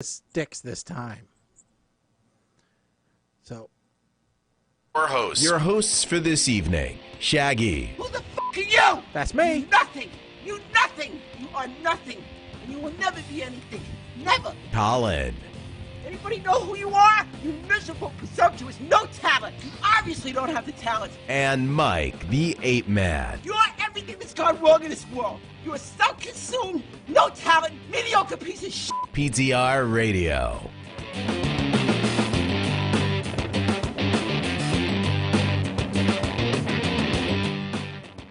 sticks this time. So, Your hosts for this evening, Shaggy. Who the fuck are you? That's me. Nothing. You nothing. You are nothing. And you will never be anything. Never. Colin. Anybody know who you are? You miserable, presumptuous, no talent. You obviously don't have the talent. And Mike, the Ape Man. You are everything that's gone wrong in this world. You are self-consumed, no talent, mediocre piece of shit. PTR Radio.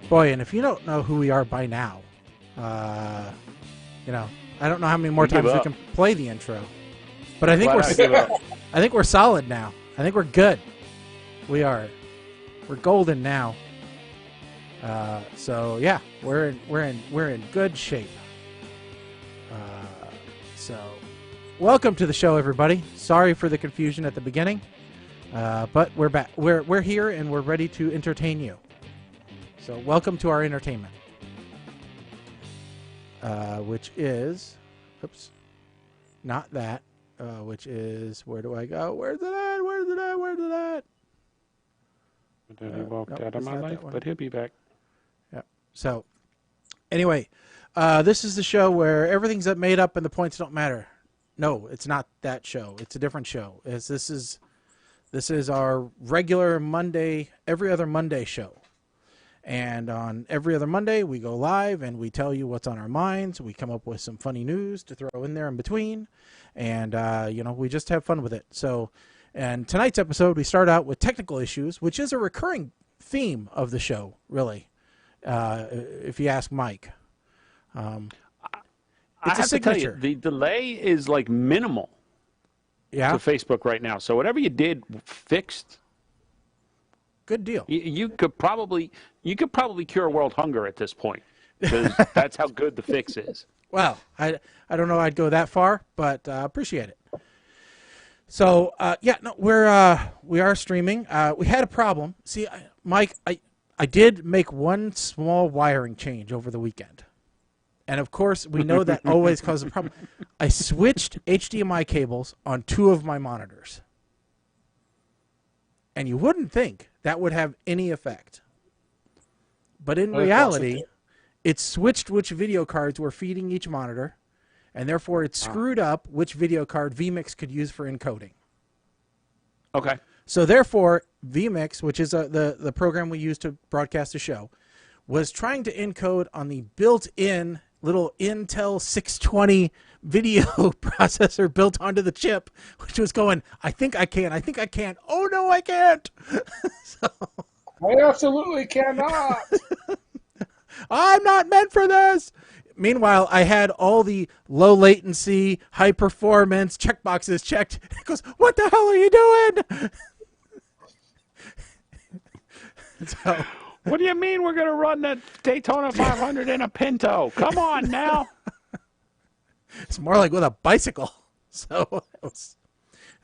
Boy, and if you don't know who we are by now, I don't know how many more times we can play the intro. But I think I think we're solid now. I think we're good. We are. We're golden now. So yeah, we're in good shape. So welcome to the show, everybody. Sorry for the confusion at the beginning, but we're back. We're here and we're ready to entertain you. So welcome to our entertainment, which is, not that. Which is, where do I go? Where's it at? Where's it at? Where's it at? Then he walked out of my life, but he'll be back. Yeah. So, anyway, this is the show where everything's made up and the points don't matter. No, it's not that show. It's a different show. This is our regular Monday, every other Monday show. And on every other Monday, we go live and we tell you what's on our minds. We come up with some funny news to throw in there in between. And, we just have fun with it. So, and tonight's episode, we start out with technical issues, which is a recurring theme of the show, really, if you ask Mike. I have to tell you, the delay is like minimal to Facebook right now. So whatever you did fixed. Good deal. You could probably cure world hunger at this point, because that's how good the fix is. Well, I don't know I'd go that far, but appreciate it. So we are streaming. We had a problem. See, Mike, I did make one small wiring change over the weekend, and of course we know that always causes a problem. I switched HDMI cables on 2 of my monitors, and you wouldn't think that would have any effect, but in reality, it switched which video cards were feeding each monitor, and therefore it screwed up which video card vMix could use for encoding. Okay. So therefore, vMix, which is the program we use to broadcast the show, was trying to encode on the built-in little Intel 620 video processor built onto the chip, which was going, I think I can. Oh, no, I can't. So, I absolutely cannot. I'm not meant for this. Meanwhile, I had all the low latency, high performance checkboxes checked. It goes, what the hell are you doing? So, what do you mean we're going to run that Daytona 500 in a Pinto? Come on now. It's more like with a bicycle. So it was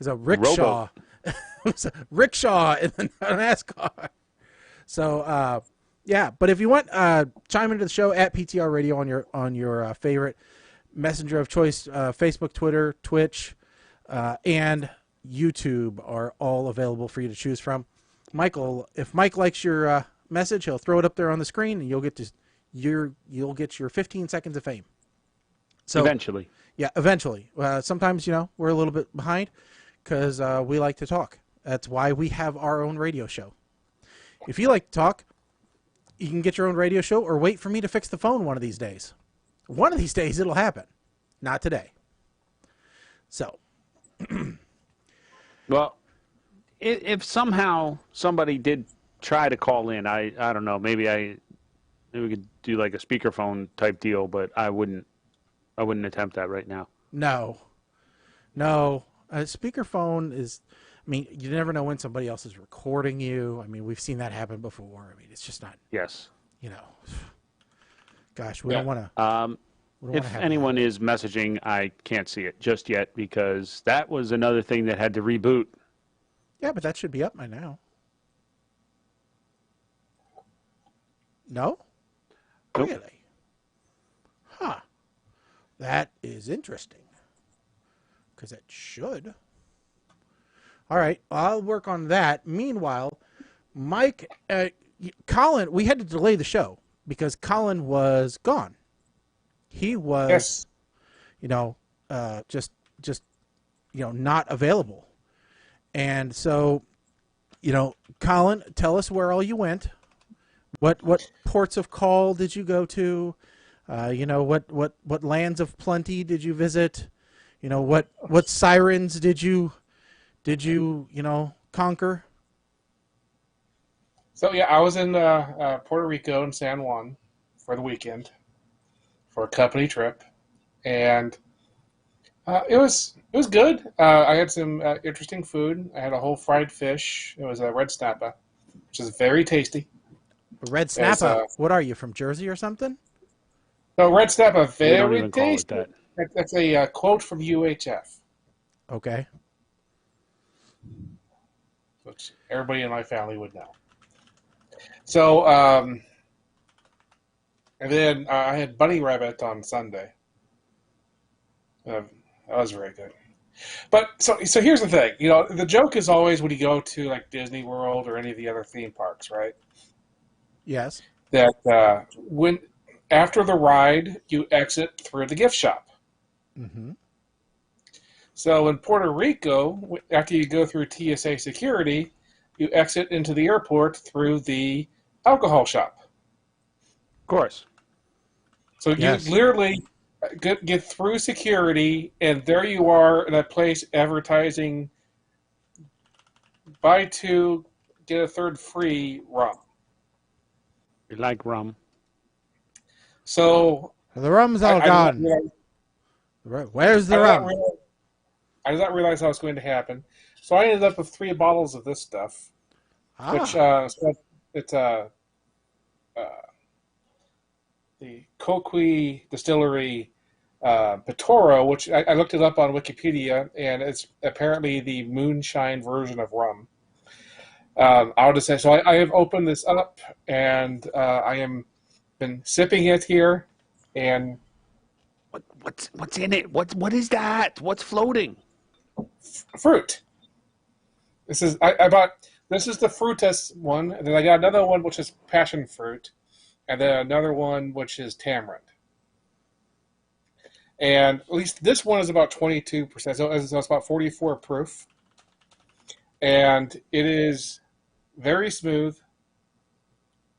a rickshaw. It was a rickshaw in the NASCAR. So, but if you want, chime into the show at PTR Radio on your favorite messenger of choice. Facebook, Twitter, Twitch, and YouTube are all available for you to choose from. Michael, if Mike likes your message, he'll throw it up there on the screen, and you'll get your 15 seconds of fame. So eventually. Yeah, eventually. Sometimes, we're a little bit behind because we like to talk. That's why we have our own radio show. If you like to talk, you can get your own radio show or wait for me to fix the phone one of these days. One of these days it'll happen. Not today. So. Well, if somehow somebody did try to call in, I don't know, maybe we could do like a speakerphone type deal, but I wouldn't attempt that right now. No. Speakerphone is, you never know when somebody else is recording you. We've seen that happen before. It's just not. Yes. Gosh, we don't want to. If anyone is messaging, I can't see it just yet because that was another thing that had to reboot. Yeah, but that should be up by now. No? Nope. Really? Huh. That is interesting. because it should. All right, I'll work on that. Meanwhile, Mike, Colin, we had to delay the show because Colin was gone. He was, Yes. just not available. And so, Colin, tell us where all you went. What ports of call did you go to? What lands of plenty did you visit? What sirens did you conquer? So yeah, I was in Puerto Rico and San Juan for the weekend for a company trip, and it was good. I had some interesting food. I had a whole fried fish. It was a red snapper, which is very tasty. Red snapper. What are you, from Jersey or something? No, red snapper, We don't very even call it tasty. that. That's a quote from UHF, Okay. which everybody in my family would know. So, and then I had bunny rabbit on Sunday. That was very good. But so here's the thing. The joke is always when you go to like Disney World or any of the other theme parks, right? Yes. That when after the ride you exit through the gift shop. Mm-hmm. So in Puerto Rico, after you go through TSA security, you exit into the airport through the alcohol shop. Of course. So Yes. you literally get through security, and there you are in a place advertising buy two, get a third free rum. You like rum. So The rum's all gone. Where's the rum? I did not realize that was going to happen. So I ended up with 3 bottles of this stuff, which it's the Coqui Distillery Pitoro, which I looked it up on Wikipedia, and it's apparently the moonshine version of rum. I'll just say, so I have opened this up, and I am been sipping it here, and What's in it? What is that? What's floating? fruit. This is I bought. This is the fruitus one, and then I got another one which is passion fruit, and then another one which is tamarind. And at least this one is about 22%, so it's about 44 proof, and it is very smooth,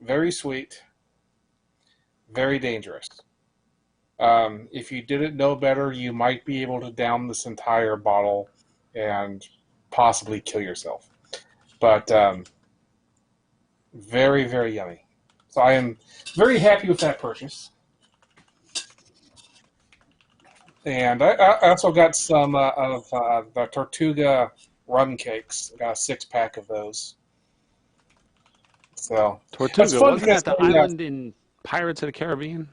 very sweet, very dangerous. If you didn't know better, you might be able to down this entire bottle and possibly kill yourself. But very, very yummy. So I am very happy with that purchase. And I also got some of the Tortuga rum cakes. I got a 6-pack of those. So Tortuga, fun wasn't that the because they, island in Pirates of the Caribbean?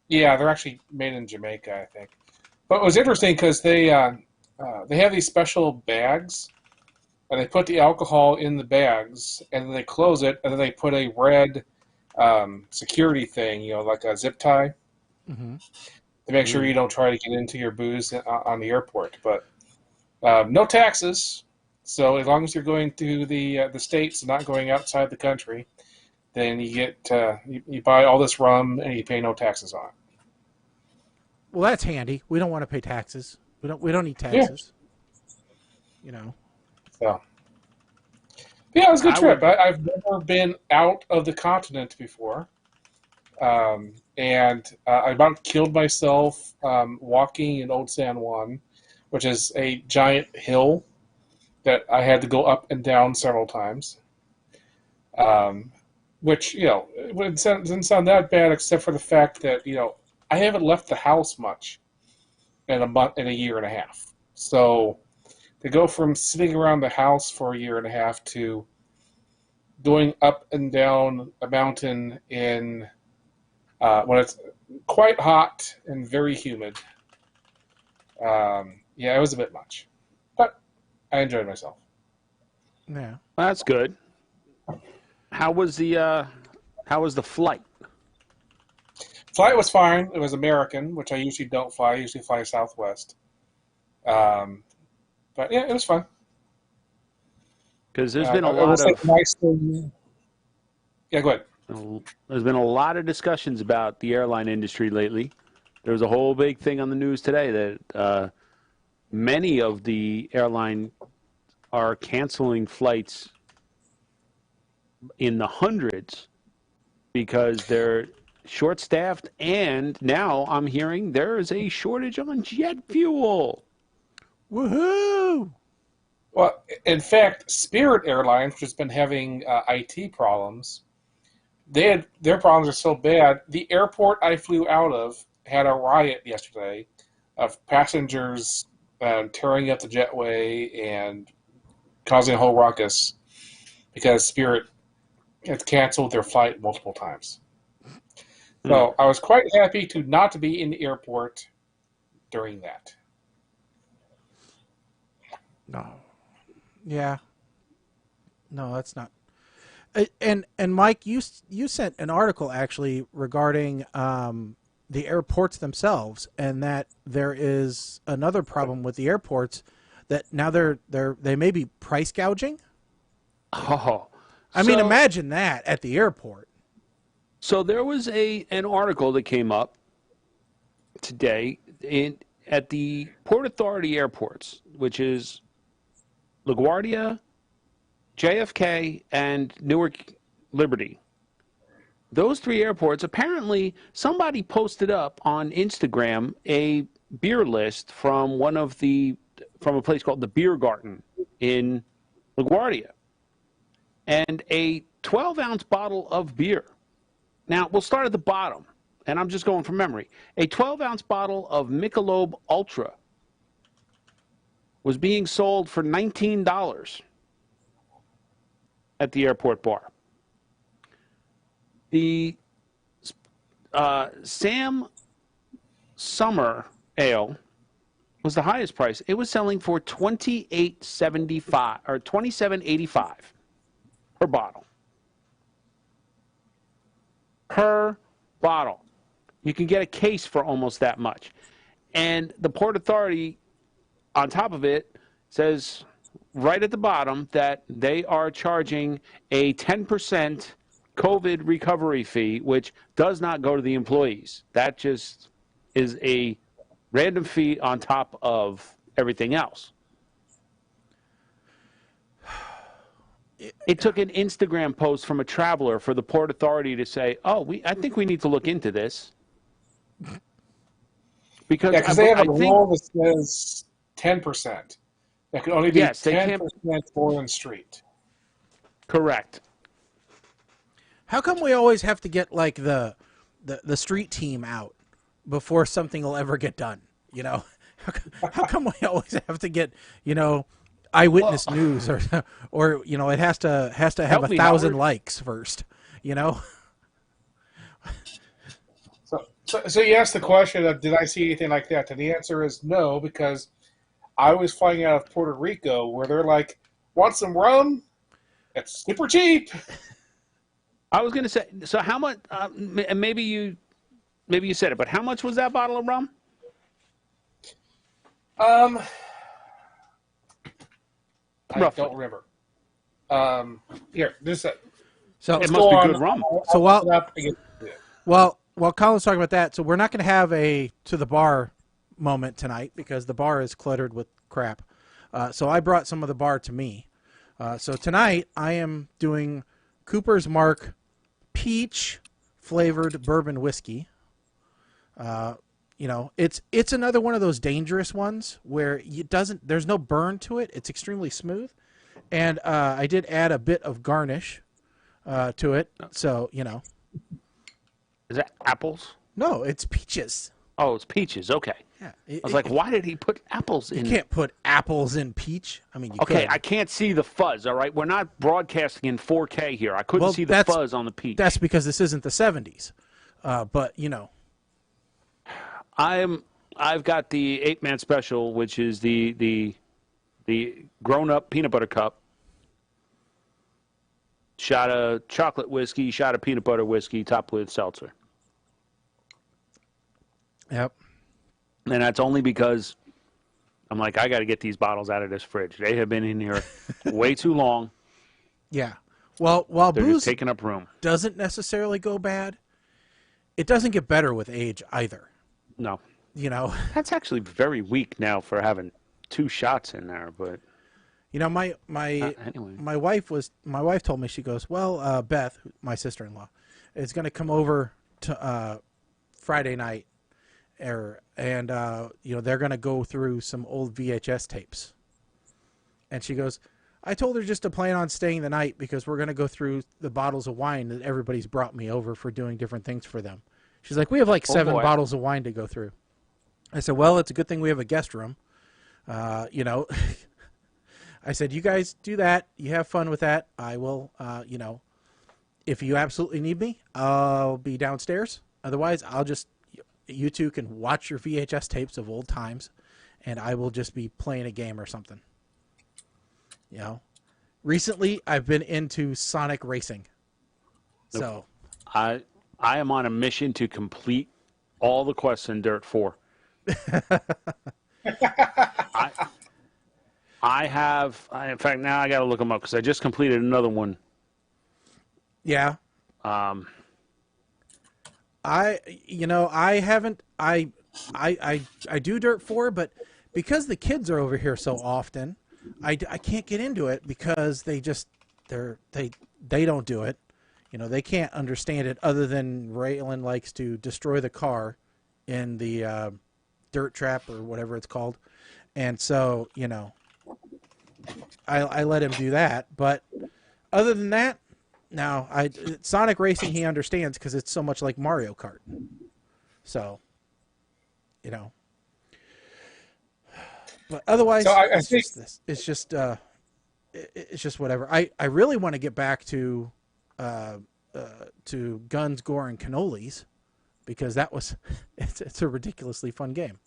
Yeah, they're actually made in Jamaica, I think. But it was interesting because they have these special bags, and they put the alcohol in the bags, and then they close it, and then they put a red security thing, like a zip tie, Mm-hmm. to make sure you don't try to get into your booze on the airport. But no taxes, so as long as you're going to the States and not going outside the country, then you get you buy all this rum and you pay no taxes on it. Well, that's handy. We don't want to pay taxes. We don't need taxes. So, yeah, it was a good trip. I've never been out of the continent before, and I about killed myself walking in Old San Juan, which is a giant hill that I had to go up and down several times. Which, it doesn't sound that bad, except for the fact that, I haven't left the house much in a year and a half. So to go from sitting around the house for a year and a half to going up and down a mountain in when it's quite hot and very humid, it was a bit much. But I enjoyed myself. Yeah. Well, that's good. How was the flight? Flight was fine. It was American, which I usually don't fly. I usually fly Southwest. But yeah, it was fun. Because there's been a I will lot say of nice thing. Yeah, go ahead. there's been a lot of discussions about the airline industry lately. There was a whole big thing on the news today that many of the airline are canceling flights in the hundreds because they're short-staffed, and now I'm hearing there is a shortage on jet fuel. Woohoo! Well, in fact, Spirit Airlines, which has been having IT problems, their problems are so bad. The airport I flew out of had a riot yesterday of passengers tearing up the jetway and causing a whole ruckus because Spirit has canceled their flight multiple times. So I was quite happy to not be in the airport during that. No. Yeah. No, that's not. And Mike, you sent an article actually regarding the airports themselves, and that there is another problem with the airports that now they may be price gouging. Oh, I mean, imagine that at the airport. So there was an article that came up today at the Port Authority airports, which is LaGuardia, JFK, and Newark Liberty. Those three airports, apparently somebody posted up on Instagram a beer list from from a place called the Beer Garden in LaGuardia. And a 12-ounce bottle of beer. Now, we'll start at the bottom, and I'm just going from memory. A 12-ounce bottle of Michelob Ultra was being sold for $19 at the airport bar. The Sam Summer Ale was the highest price. It was selling for $28.75 or $27.85 per bottle. Per bottle. You can get a case for almost that much. And the Port Authority, on top of it, says right at the bottom that they are charging a 10% COVID recovery fee, which does not go to the employees. That just is a random fee on top of everything else. It took an Instagram post from a traveler for the Port Authority to say, I think we need to look into this. Because they have a rule that says 10%. That can only be 10% for on street. Correct. How come we always have to get like the street team out before something will ever get done? You know, how come we always have to get eyewitness news or it has to have 1,000 likes first? You know. So you asked the question of did I see anything like that? And the answer is no, because I was flying out of Puerto Rico where they're like, want some rum? It's super cheap. I was going to say, so how much? Maybe you said it, but how much was that bottle of rum? I Roughly. don't remember. Here, this. So it must be good rum. So while Colin's talking about that, so we're not going to have a to the bar moment tonight because the bar is cluttered with crap. So I brought some of the bar to me. So tonight I am doing Cooper's Mark peach flavored bourbon whiskey. It's another one of those dangerous ones where there's no burn to it. It's extremely smooth. And I did add a bit of garnish to it. So, Is that apples? No, it's peaches. Oh, it's peaches. Okay. Yeah. I was like, why did he put apples in? You can't put apples in peach. I mean, you Okay, could. I can't see the fuzz, all right? We're not broadcasting in 4K here. I couldn't see the fuzz on the peach. That's because this isn't the 70s. But, I've got the 8-man special, which is the grown-up peanut butter cup. Shot of chocolate whiskey, shot of peanut butter whiskey, topped with seltzer. Yep. And that's only because I'm like, I got to get these bottles out of this fridge. They have been in here way too long. Yeah. Well, while They're booze just taking up room. doesn't necessarily go bad, it doesn't get better with age either. No. You know, That's actually very weak now for having 2 shots in there, but you know, my anyway. my wife told me, she goes, well, Beth, my sister-in-law, is going to come over to Friday night, and you know, they're going to go through some old VHS tapes. And she goes, I told her just to plan on staying the night because we're going to go through the bottles of wine that everybody's brought me over for doing different things for them. She's like, we have like 7 bottles of wine to go through. I said, well, it's a good thing we have a guest room. You know, I said, you guys do that. You have fun with that. I will, you know, if you absolutely need me, I'll be downstairs. Otherwise, I'll just, you two can watch your VHS tapes of old times, and I will just be playing a game or something. You know, recently I've been into Sonic racing. So I am on a mission to complete all the quests in Dirt 4. In fact, now I got to look them up because I just completed another one. Yeah. I do Dirt 4, but because the kids are over here so often, I can't get into it because they don't do it. You know, they can't understand it other than Raylan likes to destroy the car in the dirt trap or whatever it's called. And so, you know, I let him do that. But other than that, no, Sonic Racing he understands because it's so much like Mario Kart. So, you know. But otherwise, So it's just whatever. I really want to get back to Guns, Gore, and Cannolis because that was it's a ridiculously fun game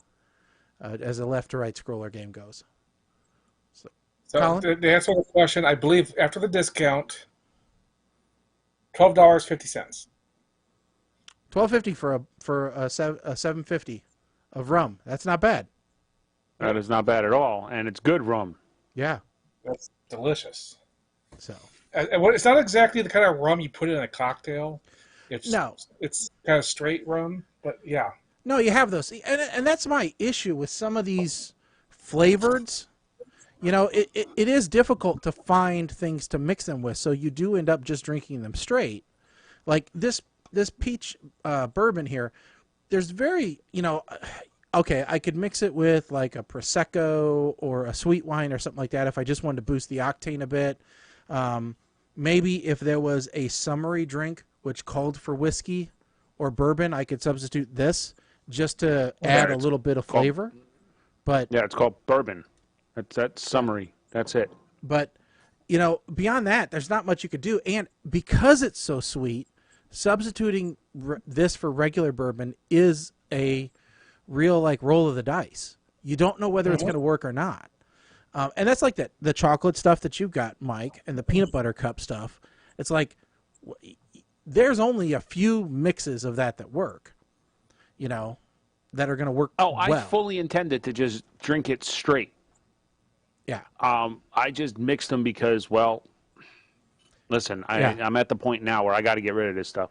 as a left to right scroller game goes. So Colin? to answer the question, I believe after the discount, $12.50. $12.50 for a $7.50 of rum. That's not bad. That is not bad at all, and it's good rum. Yeah. That's delicious. So. And it's not exactly the kind of rum you put in a cocktail. It's kind of straight rum, but yeah. No, you have those, and that's my issue with some of these flavoreds. You know, it is difficult to find things to mix them with, so you do end up just drinking them straight. Like this peach bourbon here, there's very, you know, okay, I could mix it with like a Prosecco or a sweet wine or something like that if I just wanted to boost the octane a bit. Maybe if there was a summery drink which called for whiskey or bourbon, I could substitute this just to add a little bit of flavor. But yeah, it's called bourbon. That's summery. That's it. But, you know, beyond that, there's not much you could do. And because it's so sweet, substituting this for regular bourbon is a real, like, roll of the dice. You don't know whether it's going to work or not. And that's like the chocolate stuff that you've got, Mike, and the peanut butter cup stuff. It's like there's only a few mixes of that work, you know, that are going to work well. I fully intended to just drink it straight. Yeah. I just mixed them because, well, listen, I'm at the point now where I got to get rid of this stuff.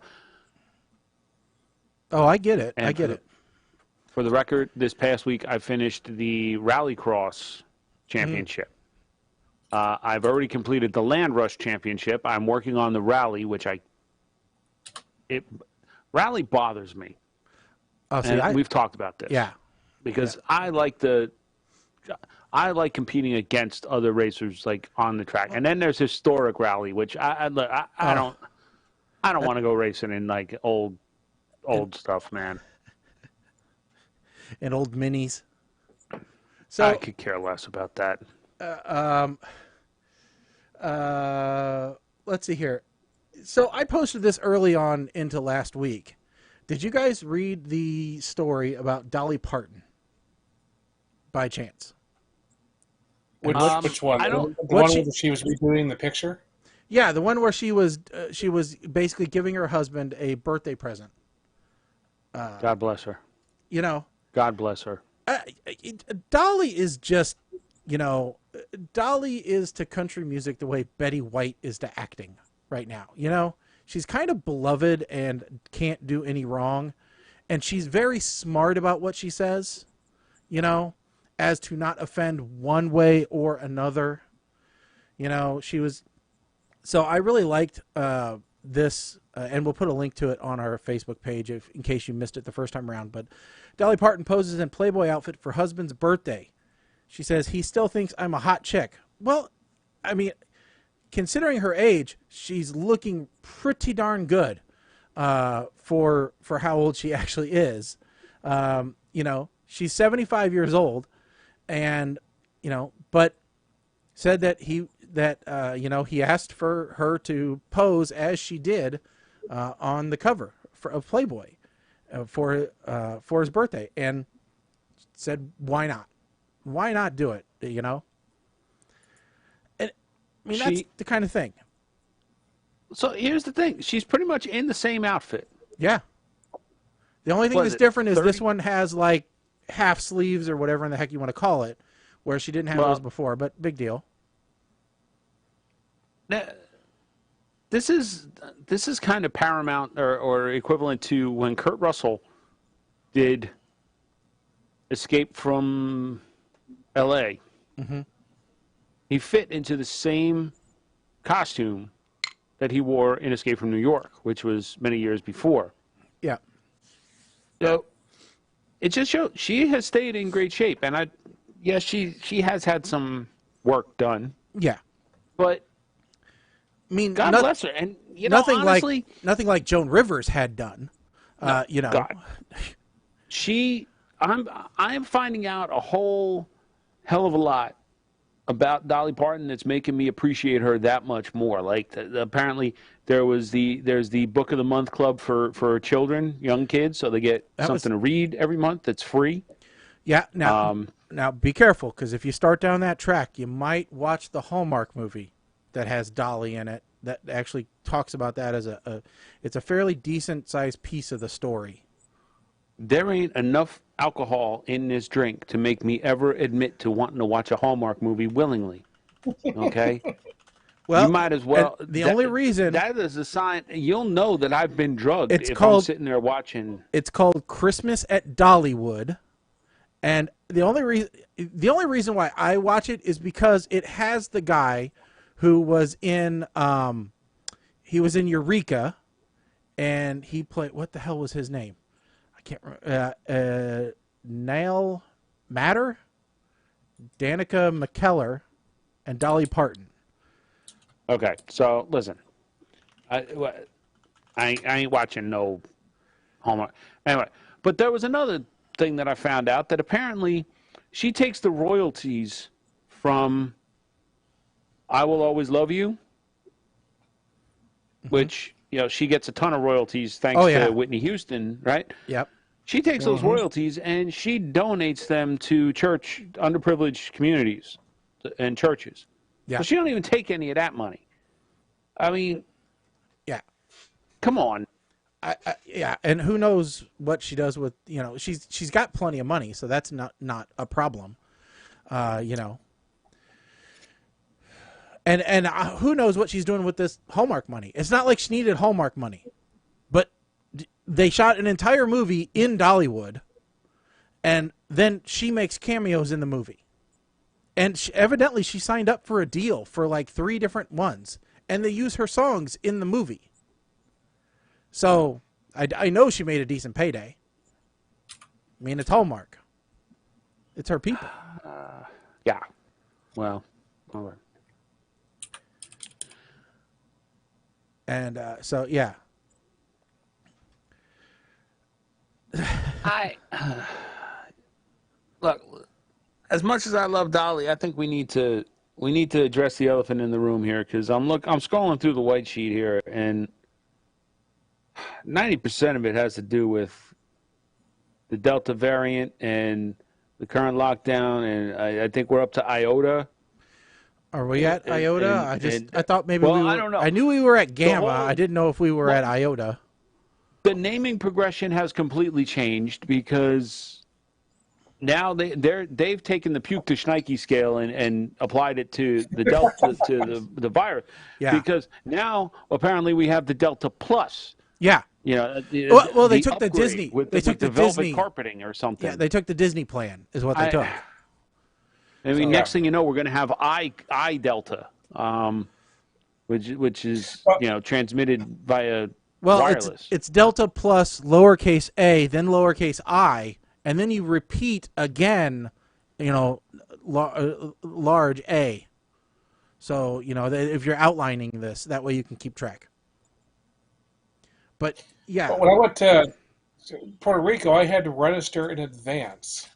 Oh, I get it. And I get it. For the record, this past week I finished the Rallycross Championship. I've already completed the Land Rush Championship. I'm working on the Rally, which Rally bothers me. Oh, see, we've talked about this. Yeah. Because I like competing against other racers like on the track. And then there's historic rally, which I don't want to go racing in like old stuff, man. And old minis. So I could care less about that. Let's see here. So I posted this early on into last week. Did you guys read the story about Dolly Parton by chance? Which one? I don't. The one where she was redoing the picture? Yeah, the one where she was basically giving her husband a birthday present. God bless her. You know. God bless her. Dolly is just, Dolly is to country music the way Betty White is to acting right now. She's kind of beloved and can't do any wrong. And she's very smart about what she says, as to not offend one way or another. So I really liked this, and we'll put a link to it on our Facebook page in case you missed it the first time around. But Dolly Parton poses in Playboy outfit for husband's birthday. She says, he still thinks I'm a hot chick. Well, I mean, considering her age, she's looking pretty darn good for how old she actually is. She's 75 years old, and but said that he asked for her to pose as she did on the cover of Playboy for his birthday, and said, why not? Why not do it? And I mean, that's the kind of thing. So here's the thing: she's pretty much in the same outfit. Yeah. The only thing that's different is this one has like half sleeves or whatever in the heck you want to call it, where she didn't have those before. But big deal. This is kind of paramount or equivalent to when Kurt Russell did Escape from L.A. Mm-hmm. He fit into the same costume that he wore in Escape from New York, which was many years before. Yeah. So it just shows she has stayed in great shape, and she has had some work done. Yeah. But I mean, God bless her, and nothing honestly, nothing like Joan Rivers had done. God. I'm finding out a whole hell of a lot about Dolly Parton that's making me appreciate her that much more. Like apparently there's the Book of the Month Club for children, young kids, so they get something to read every month that's free. Yeah. Now be careful, because if you start down that track, you might watch the Hallmark movie that has Dolly in it. That actually talks about that as it's a fairly decent sized piece of the story. There ain't enough alcohol in this drink to make me ever admit to wanting to watch a Hallmark movie willingly. Okay? Well, you might as well. The only reason that is a sign you'll know that I've been drugged I'm sitting there watching. It's called Christmas at Dollywood, and the only reason why I watch it is because it has the guy who was in Eureka, and he played, what the hell was his name? I can't remember. Niall Matter, Danica McKellar, and Dolly Parton. Okay, so listen, I ain't watching no Hallmark. Anyway, but there was another thing that I found out, that apparently she takes the royalties from I Will Always Love You, which, she gets a ton of royalties thanks to Whitney Houston, right? Yep. She takes those royalties and she donates them to underprivileged communities and churches. Yeah. So she don't even take any of that money. I mean, yeah. Come on. Yeah, and who knows what she does with, she's got plenty of money, so that's not a problem, And who knows what she's doing with this Hallmark money. It's not like she needed Hallmark money. But they shot an entire movie in Dollywood, and then she makes cameos in the movie. And evidently she signed up for a deal for like 3 different ones, and they use her songs in the movie. So I know she made a decent payday. I mean, it's Hallmark. It's her people. Yeah. Well, all right. And so, yeah. Look, as much as I love Dolly, I think we need to address the elephant in the room here, because I'm scrolling through the white sheet here, and 90% of it has to do with the Delta variant and the current lockdown, and I think we're up to IOTA. Are we at IOTA? I thought maybe we were. I don't know. I knew we were at Gamma. I didn't know if we were at IOTA. The naming progression has completely changed because now they've taken the puke to Schneike scale and applied it to the Delta to the virus. Yeah. Because now apparently we have the Delta Plus. Yeah. You know, Well, they took the upgrade Disney. with They took the the velvet Disney carpeting or something. Yeah, they took the Disney plan, is what they took. I mean, next thing you know, we're going to have I Delta, which is transmitted via wireless. It's Delta plus lowercase a, then lowercase I, and then you repeat again, large A. So if you're outlining this, that way you can keep track. But yeah, when I went to Puerto Rico, I had to register in advance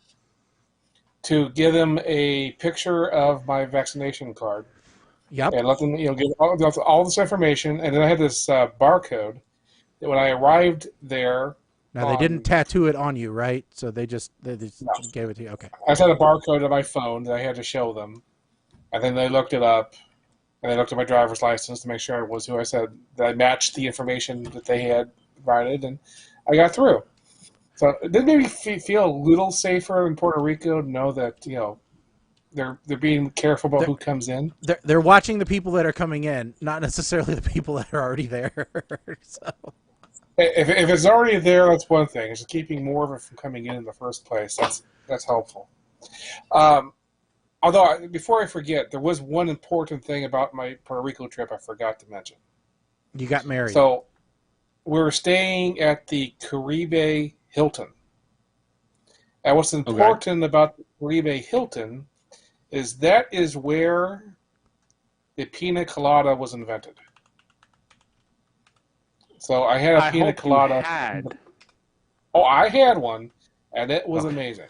to give them a picture of my vaccination card. Yep. And let them, give all this information, and then I had this barcode that when I arrived there. Now they didn't tattoo it on you, right? So they just gave it to you. Okay. I just had a barcode on my phone that I had to show them, and then they looked it up, and they looked at my driver's license to make sure I was who I said, that I matched the information that they had provided, and I got through. So it did make me feel a little safer in Puerto Rico to know that they're being careful about who comes in. They're watching the people that are coming in, not necessarily the people that are already there. So if it's already there, that's one thing. It's just keeping more of it from coming in the first place. That's helpful. Although before I forget, there was one important thing about my Puerto Rico trip I forgot to mention. You got married. So we were staying at the Caribe Hilton. And what's important about the Caribe Hilton is that is where the pina colada was invented. So I had a pina colada. You had. Oh, I had one, and it was amazing.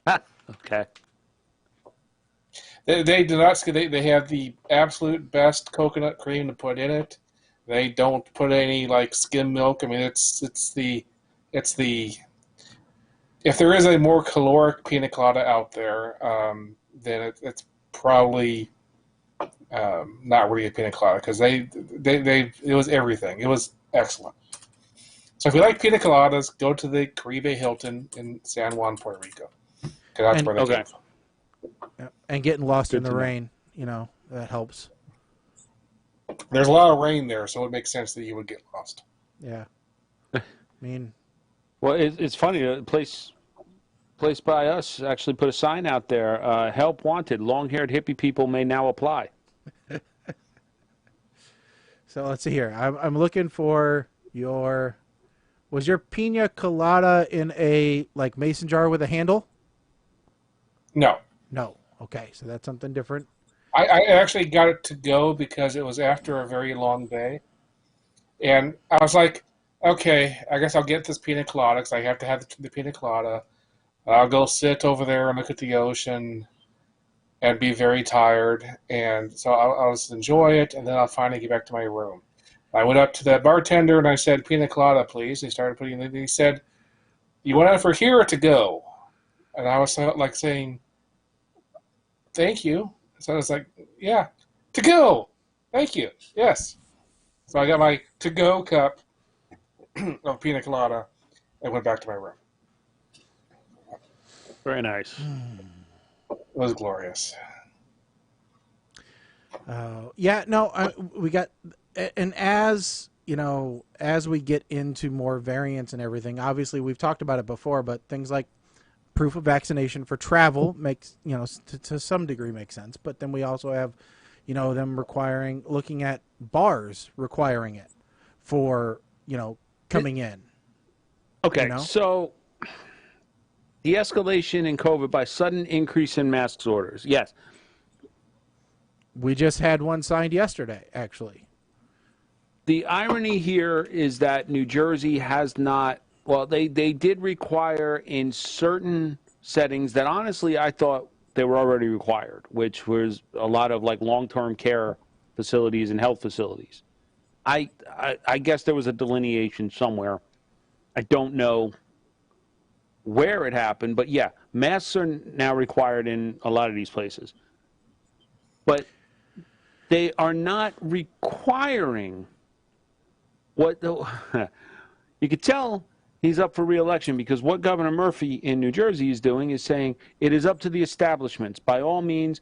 Okay. They do not. They have the absolute best coconut cream to put in it. They don't put any skim milk. I mean, it's the. If there is a more caloric pina colada out there, then it's probably not really a pina colada because it was everything. It was excellent. So if you like pina coladas, go to the Caribe Hilton in San Juan, Puerto Rico. That's where they came from. Yeah. And getting lost in the rain, that helps. There's a lot of rain there, so it makes sense that you would get lost. Yeah. I mean, well, it's funny. A place by us actually put a sign out there: "Help wanted. Long-haired hippie people may now apply." So let's see here. I'm looking for your. Was your pina colada in a mason jar with a handle? No. No. Okay, so that's something different. I actually got it to go because it was after a very long day. And I was like, okay, I guess I'll get this pina colada because I have to have the pina colada. I'll go sit over there and look at the ocean and be very tired. And so I'll just enjoy it, and then I'll finally get back to my room. I went up to the bartender and I said, pina colada, please. He started putting it in. He said, you want it for here or to go? And I was saying, thank you. So I was like, yeah, to go. Thank you. Yes. So I got my to-go cup of pina colada and went back to my room. Very nice. It was glorious. Yeah, no, we got, and as we get into more variants and everything, obviously we've talked about it before, but things like proof of vaccination for travel makes, to some degree makes sense. But then we also have, them looking at bars requiring it for, coming in. Okay, so the escalation in COVID by sudden increase in masks orders. Yes. We just had one signed yesterday, actually. The irony here is that New Jersey has not. Well, they did require in certain settings that honestly I thought they were already required, which was a lot of long-term care facilities and health facilities. I guess there was a delineation somewhere. I don't know where it happened, but yeah, masks are now required in a lot of these places. But they are not requiring what the, you could tell he's up for re-election, because what Governor Murphy in New Jersey is doing is saying it is up to the establishments. By all means,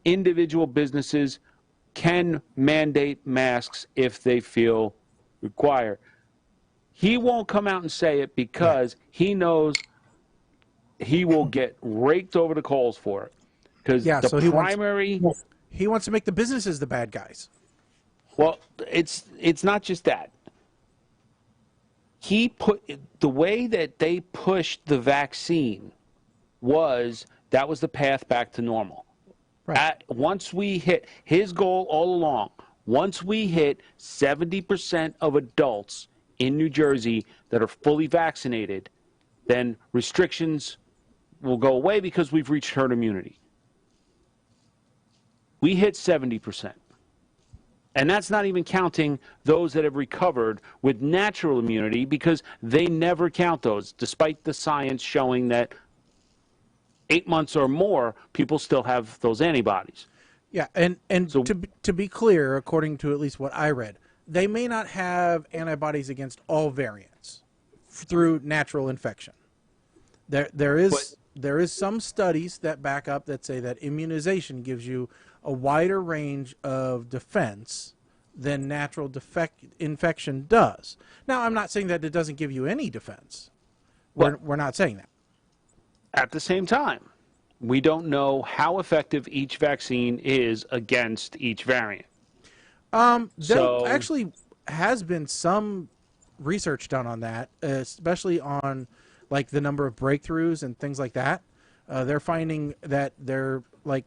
individual businesses can mandate masks if they feel required. He won't come out and say it because he knows he will get raked over the coals for it. Because the primary... He wants to make the businesses the bad guys. Well, it's not just that. The way that they pushed the vaccine that was the path back to normal. Right. Once we hit his goal all along, once we hit 70% of adults in New Jersey that are fully vaccinated, then restrictions will go away because we've reached herd immunity. We hit 70%. And that's not even counting those that have recovered with natural immunity, because they never count those, despite the science showing that 8 months or more, people still have those antibodies. Yeah, and so, to be clear, according to at least what I read, they may not have antibodies against all variants through natural infection. There is some studies that back up that say that immunization gives you a wider range of defense than natural infection does. Now, I'm not saying that it doesn't give you any defense. We're not saying that. At the same time, we don't know how effective each vaccine is against each variant. There actually has been some research done on that, especially on like the number of breakthroughs and things like that. They're finding that they're like,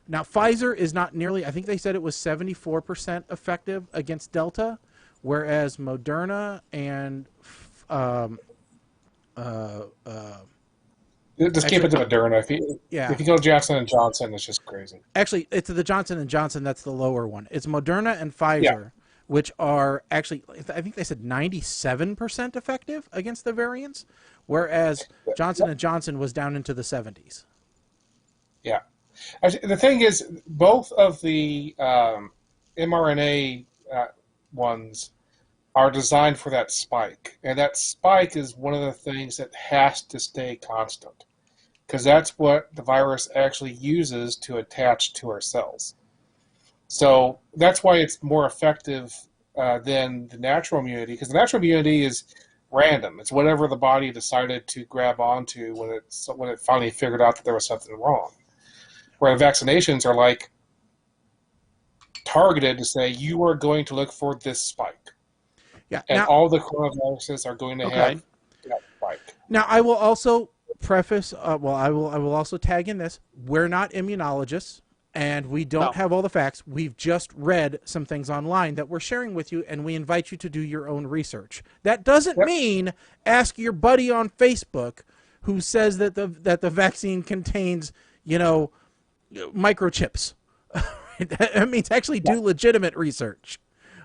now Pfizer is not nearly, I think they said it was 74% effective against Delta, whereas Moderna and just keep it to Moderna. If you go Johnson & Johnson, it's just crazy. Actually, it's the Johnson & Johnson that's the lower one. It's Moderna and Pfizer, which are actually, I think they said 97% effective against the variants, whereas Johnson & Johnson was down into the 70s. Yeah. The thing is, both of the mRNA ones are designed for that spike. And that spike is one of the things that has to stay constant, because that's what the virus actually uses to attach to our cells. So that's why it's more effective than the natural immunity, because the natural immunity is random. It's whatever the body decided to grab onto when it finally figured out that there was something wrong. Where vaccinations are like targeted to say you are going to look for this spike. Yeah, and now, all the coronaviruses are going to have that spike. Now, I will also preface, I will also tag in this. We're not immunologists, and we don't have all the facts. We've just read some things online that we're sharing with you, and we invite you to do your own research. That doesn't mean ask your buddy on Facebook who says that the vaccine contains, microchips. That means actually do legitimate research.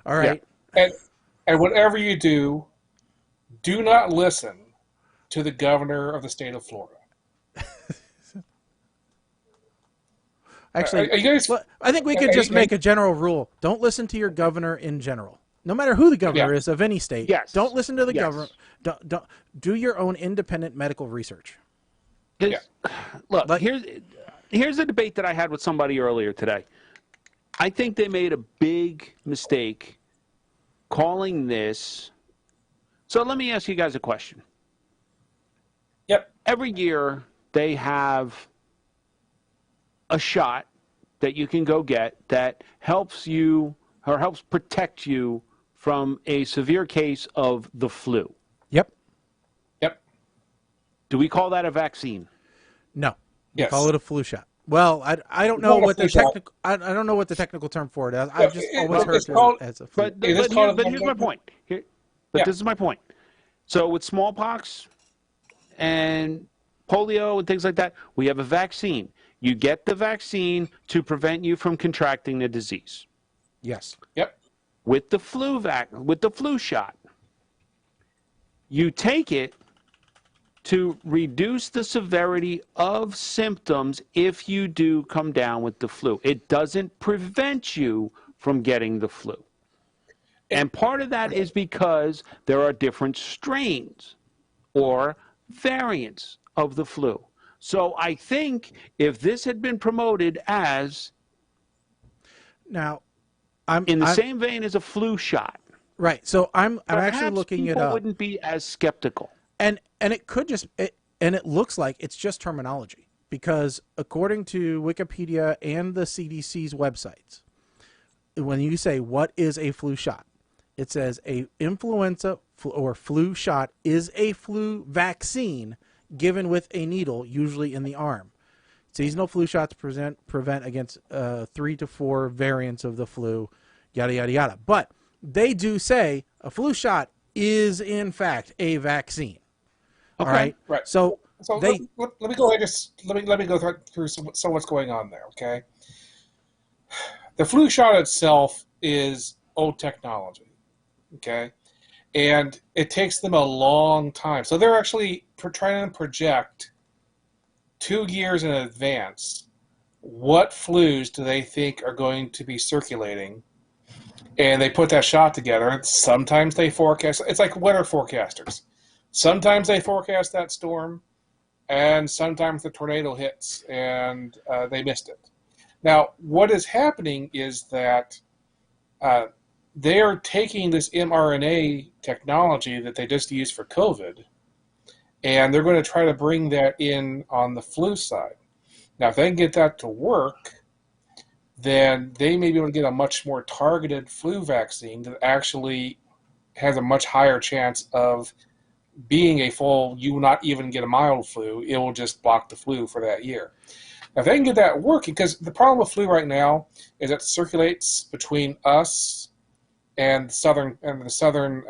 All right. Yeah. And whatever you do not listen to the governor of the state of Florida. Actually, I think we could just make a general rule. Don't listen to your governor in general. No matter who the governor is of any state, don't listen to the governor. Don't do your own independent medical research. Look, here's a debate that I had with somebody earlier today. I think they made a big mistake calling this. So let me ask you guys a question. Yep. Every year they have a shot that you can go get that helps you or helps protect you from a severe case of the flu. Yep. Do we call that a vaccine? No. Yes. Call it a flu shot. Well, I don't know what the technical I don't know what the technical term for it is. I've just always heard it as a flu. But here's my point. This is my point. So with smallpox and polio and things like that, we have a vaccine. You get the vaccine to prevent you from contracting the disease. Yes. Yep. With the flu shot, you take it to reduce the severity of symptoms if you do come down with the flu. It doesn't prevent you from getting the flu. And part of that is because there are different strains or variants of the flu. So I think if this had been promoted as Now, in the same vein as a flu shot, right. So I'm actually perhaps looking it people up, wouldn't be as skeptical. and it could just and it looks like it's just terminology, because according to Wikipedia and the CDC's websites, when you say what is a flu shot, it says a influenza or flu shot is a flu vaccine given with a needle, usually in the arm. Seasonal flu shots prevent against 3 to 4 variants of the flu, yada, yada, yada. But they do say a flu shot is, in fact, a vaccine. Okay. All right? Right. So let me go ahead. Let me go through some what's going on there. Okay. The flu shot itself is old technology. Okay, and it takes them a long time. So they're actually trying to project 2 years in advance what flus do they think are going to be circulating, and they put that shot together. Sometimes they forecast. It's like weather forecasters. Sometimes they forecast that storm, and sometimes the tornado hits and they missed it. Now, what is happening is that they are taking this mRNA technology that they just used for COVID, and they're going to try to bring that in on the flu side. Now, if they can get that to work, then they may be able to get a much more targeted flu vaccine that actually has a much higher chance of being a full, you will not even get a mild flu, it will just block the flu for that year. Now, if they can get that working, because the problem with flu right now is it circulates between us and the southern,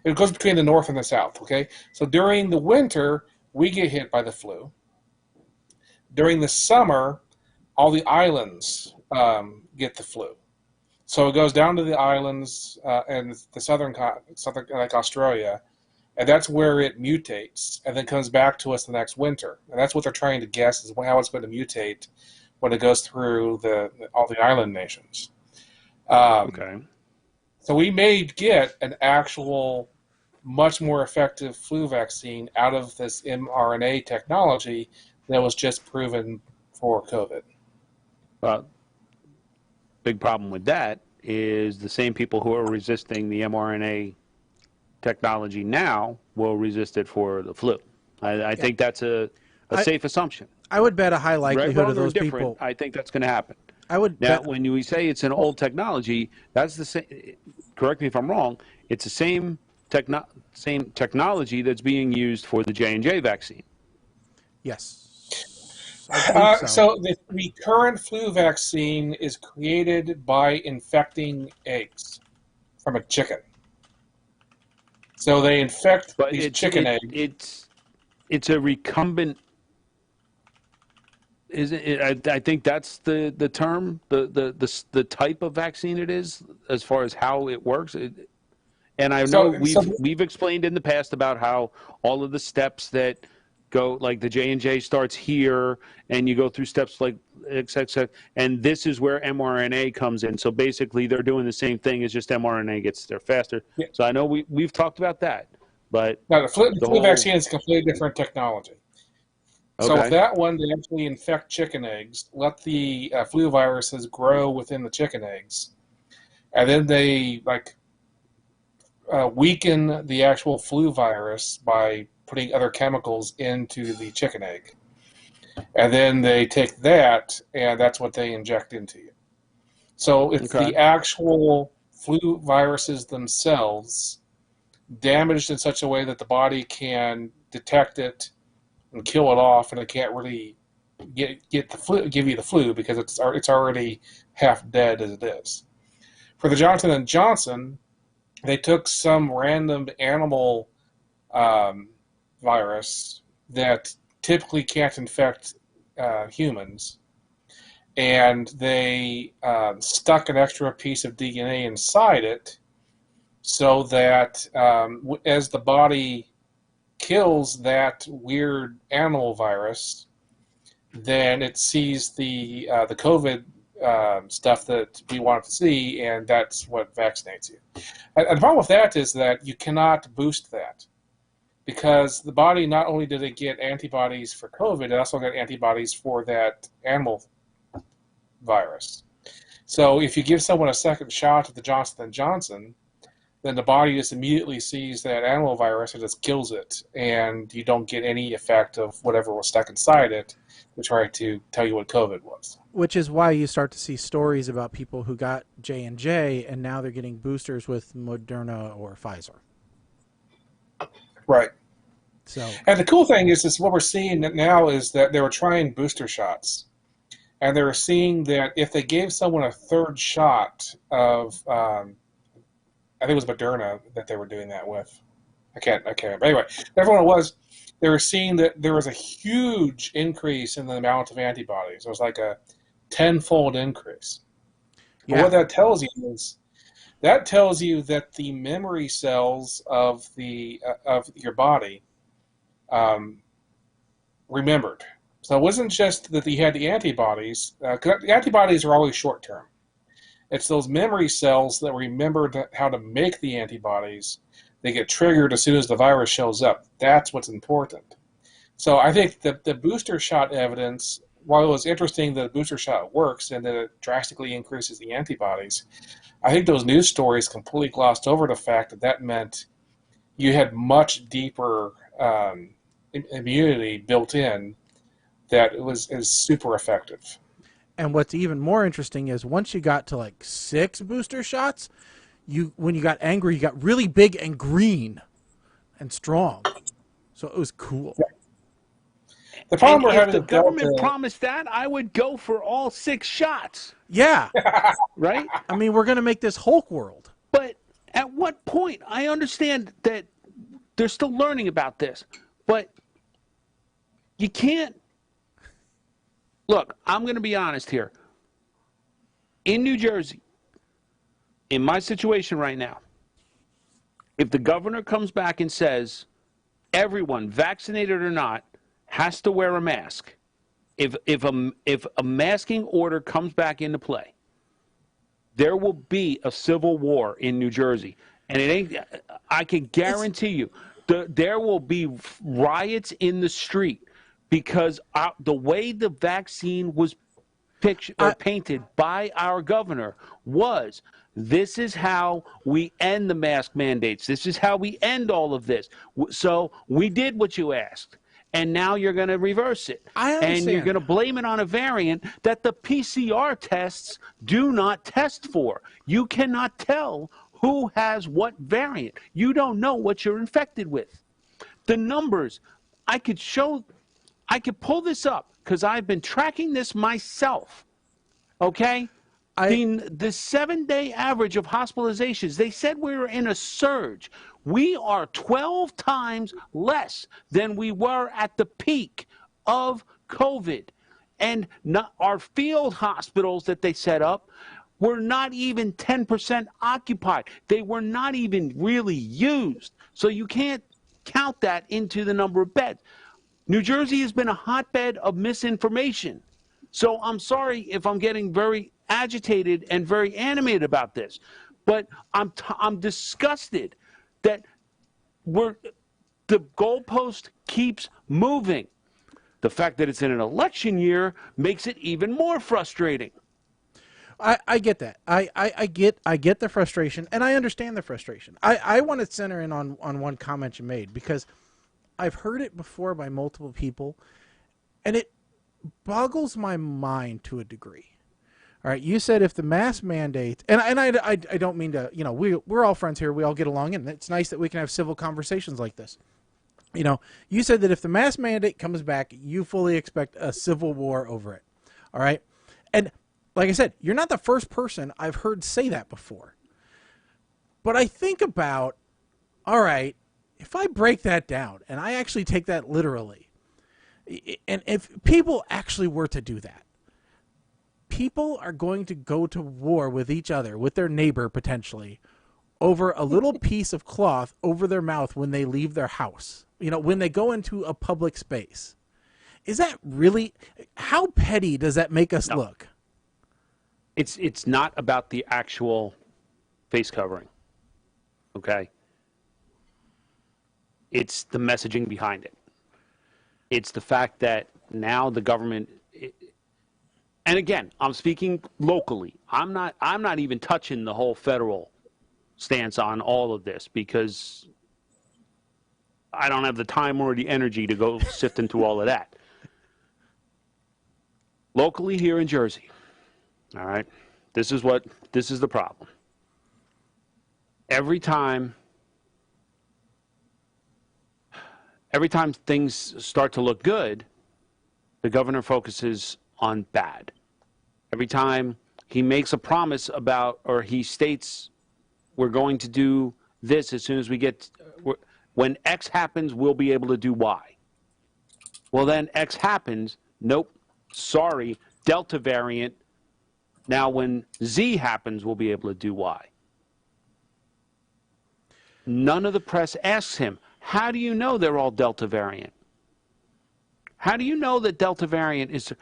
it goes between the north and the south, okay? So during the winter, we get hit by the flu. During the summer, all the islands get the flu. So it goes down to the islands and the southern, like Australia, and that's where it mutates and then comes back to us the next winter. And that's what they're trying to guess is how it's going to mutate when it goes through all the island nations. Okay. So we may get an actual much more effective flu vaccine out of this mRNA technology that was just proven for COVID. Well, big problem with that is the same people who are resisting the mRNA technology now will resist it for the flu. I think that's a safe assumption. I would bet a high likelihood Right, of those people. I think that's going to happen. I would Now, bet, when we say it's an old technology, that's the same. Correct me if I'm wrong. It's the same technology that's being used for the J&J vaccine. yes. I believe So the current flu vaccine is created by infecting eggs from a chicken. So they infect these chicken eggs. It's a recombinant. I think that's the term, the type of vaccine it is, as far as how it works. And I know we've explained in the past about how all of the steps that go, like the J&J starts here, and you go through steps like etc. And this is where mRNA comes in. So basically, they're doing the same thing. It's just mRNA gets there faster. Yeah. So I know we've talked about that, but no, the flu vaccine is a completely different technology. Okay. So with that one, they actually infect chicken eggs, let the flu viruses grow within the chicken eggs, and then they weaken the actual flu virus by putting other chemicals into the chicken egg. And then they take that, and that's what they inject into you. So it's the actual flu viruses themselves damaged in such a way that the body can detect it and kill it off, and it can't really give you the flu because it's already half dead as it is. For the Johnson & Johnson, they took some random animal virus that typically can't infect humans, and they stuck an extra piece of DNA inside it so that as the body kills that weird animal virus, then it sees the COVID stuff that we want to see, and that's what vaccinates you. And the problem with that is that you cannot boost that, because the body, not only did it get antibodies for COVID, it also got antibodies for that animal virus. So if you give someone a second shot of the Johnson & Johnson, then the body just immediately sees that animal virus and just kills it, and you don't get any effect of whatever was stuck inside it to try to tell you what COVID was. Which is why you start to see stories about people who got J&J and now they're getting boosters with Moderna or Pfizer. Right. So, and the cool thing is what we're seeing now is that they were trying booster shots, and they were seeing that if they gave someone a third shot of I think it was Moderna that they were doing that with. I can't remember. Anyway, everyone it was, they were seeing that there was a huge increase in the amount of antibodies. It was like a 10-fold increase. yeah. But what that tells you is that the memory cells of your body remembered. So it wasn't just that you had the antibodies. The antibodies are always short term. It's those memory cells that remembered how to make the antibodies. They get triggered as soon as the virus shows up. That's what's important. So I think that the booster shot evidence, while it was interesting that the booster shot works and that it drastically increases the antibodies, I think those news stories completely glossed over the fact that that meant you had much deeper immunity built in that is super effective. And what's even more interesting is once you got to like 6 booster shots, when you got angry, you got really big and green and strong. So it was cool. The problem And we're if having the with government Delta, promised that, I would go for all 6 shots, Yeah. right? I mean, we're going to make this Hulk world. But at what point? I understand that they're still learning about this, but you can't. Look, I'm going to be honest here. In New Jersey, in my situation right now, if the governor comes back and says everyone, vaccinated or not, has to wear a mask, if a masking order comes back into play, there will be a civil war in New Jersey. And it ain't, I can guarantee you, there will be riots in the street because the way the vaccine was painted by our governor was, this is how we end the mask mandates. This is how we end all of this. So we did what you asked. And now you're going to reverse it. I understand. And you're going to blame it on a variant that the PCR tests do not test for. You cannot tell who has what variant. You don't know what you're infected with. The numbers, I could pull this up because I've been tracking this myself. Okay? The 7-day average of hospitalizations, they said we were in a surge. We are 12 times less than we were at the peak of COVID. And our field hospitals that they set up were not even 10% occupied. They were not even really used. So you can't count that into the number of beds. New Jersey has been a hotbed of misinformation. So I'm sorry if I'm getting very agitated and very animated about this, but I'm disgusted that the goalpost keeps moving. The fact that it's in an election year makes it even more frustrating. I get that. I get the frustration, and I understand the frustration. I want to center in on one comment you made, because I've heard it before by multiple people, and it boggles my mind to a degree. All right, you said if the mask mandate, and I don't mean to, we're all friends here, we all get along, and it's nice that we can have civil conversations like this. You said that if the mask mandate comes back, you fully expect a civil war over it. All right, and like I said, you're not the first person I've heard say that before. But I think about, all right, if I break that down and I actually take that literally, and if people actually were to do that, people are going to go to war with each other, with their neighbor potentially, over a little piece of cloth over their mouth when they leave their house, when they go into a public space. Is that really, how petty does that make us look? it's not about the actual face covering, okay? It's the messaging behind it. It's the fact that now the government, and again, I'm speaking locally. I'm not even touching the whole federal stance on all of this because I don't have the time or the energy to go sifting through all of that. Locally here in Jersey, all right, this is the problem. Every time things start to look good, the governor focuses on bad. Every time he makes a promise about, or he states, we're going to do this as soon as we get, when X happens, we'll be able to do Y. Well, then X happens, nope, sorry, Delta variant. Now when Z happens, we'll be able to do Y. None of the press asks him, how do you know they're all Delta variant? How do you know that Delta variant is...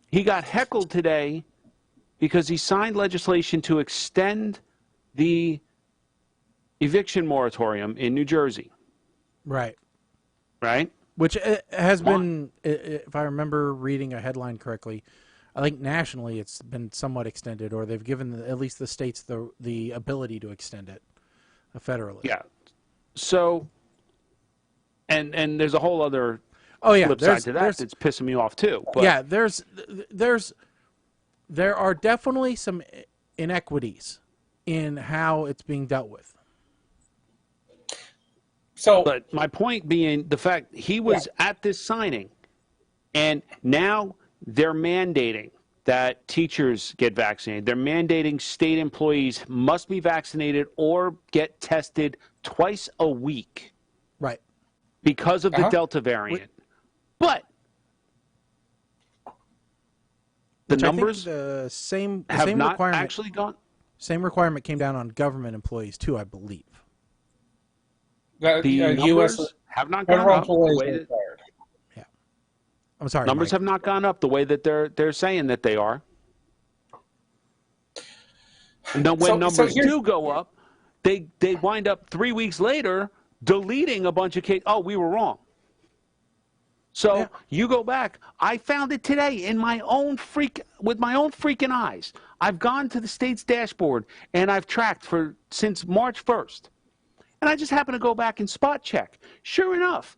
He got heckled today because he signed legislation to extend the eviction moratorium in New Jersey. Right. Right? Which has been, if I remember reading a headline correctly, I think nationally it's been somewhat extended, or they've given at least the states the ability to extend it federally. Yeah. So, and there's a whole other flip side to that that's pissing me off too. But yeah, there are definitely some inequities in how it's being dealt with. So, but my point being the fact he was at this signing, and now they're mandating that teachers get vaccinated. They're mandating state employees must be vaccinated or get tested twice a week. Right. Because of the Delta variant. But the numbers the same not requirement actually gone. Same requirement came down on government employees too, I believe. The numbers have not gone up. Yeah, I'm sorry. Numbers Mike. have not gone up the way that they're saying that they are. And when numbers do go up, they wind up 3 weeks later deleting a bunch of cases. Oh, we were wrong. So you go back. I found it today with my own freaking eyes. I've gone to the state's dashboard and I've tracked since March 1st. And I just happened to go back and spot check. Sure enough,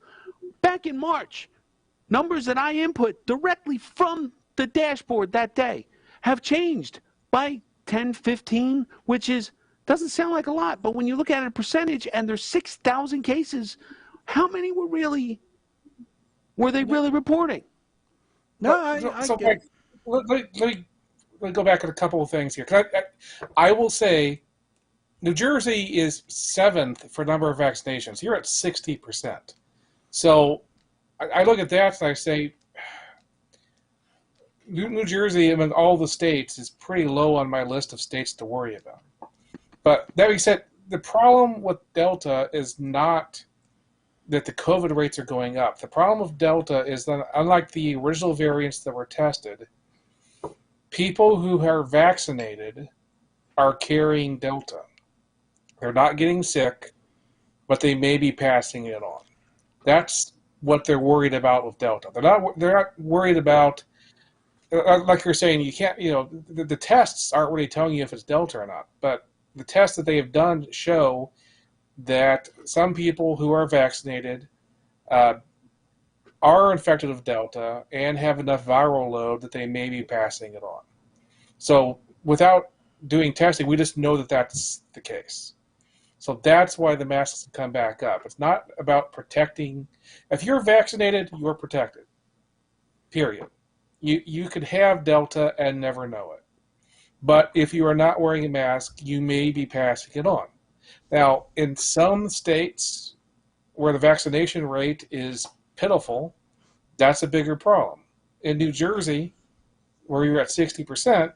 back in March, numbers that I input directly from the dashboard that day have changed by 10, 15, which doesn't sound like a lot, but when you look at it in percentage and there's 6,000 cases, how many were they really reporting? No, I get it. Let me go back at a couple of things here. I will say New Jersey is 7th for number of vaccinations. You're at 60%. So I look at that and I say New Jersey, among all the states, is pretty low on my list of states to worry about. But that being said, the problem with Delta is not that the COVID rates are going up. The problem with Delta is that, unlike the original variants that were tested, people who are vaccinated are carrying Delta. They're not getting sick, but they may be passing it on. That's what they're worried about with Delta. They're not worried about, like you're saying, you can't, the tests aren't really telling you if it's Delta or not, but the tests that they have done show that some people who are vaccinated are infected with Delta and have enough viral load that they may be passing it on. So without doing testing, we just know that that's the case. So that's why the masks have come back up. It's not about protecting. If you're vaccinated, you're protected. Period. You could have Delta and never know it. But if you are not wearing a mask, you may be passing it on. Now, in some states where the vaccination rate is pitiful, that's a bigger problem. In New Jersey, where you're at 60%,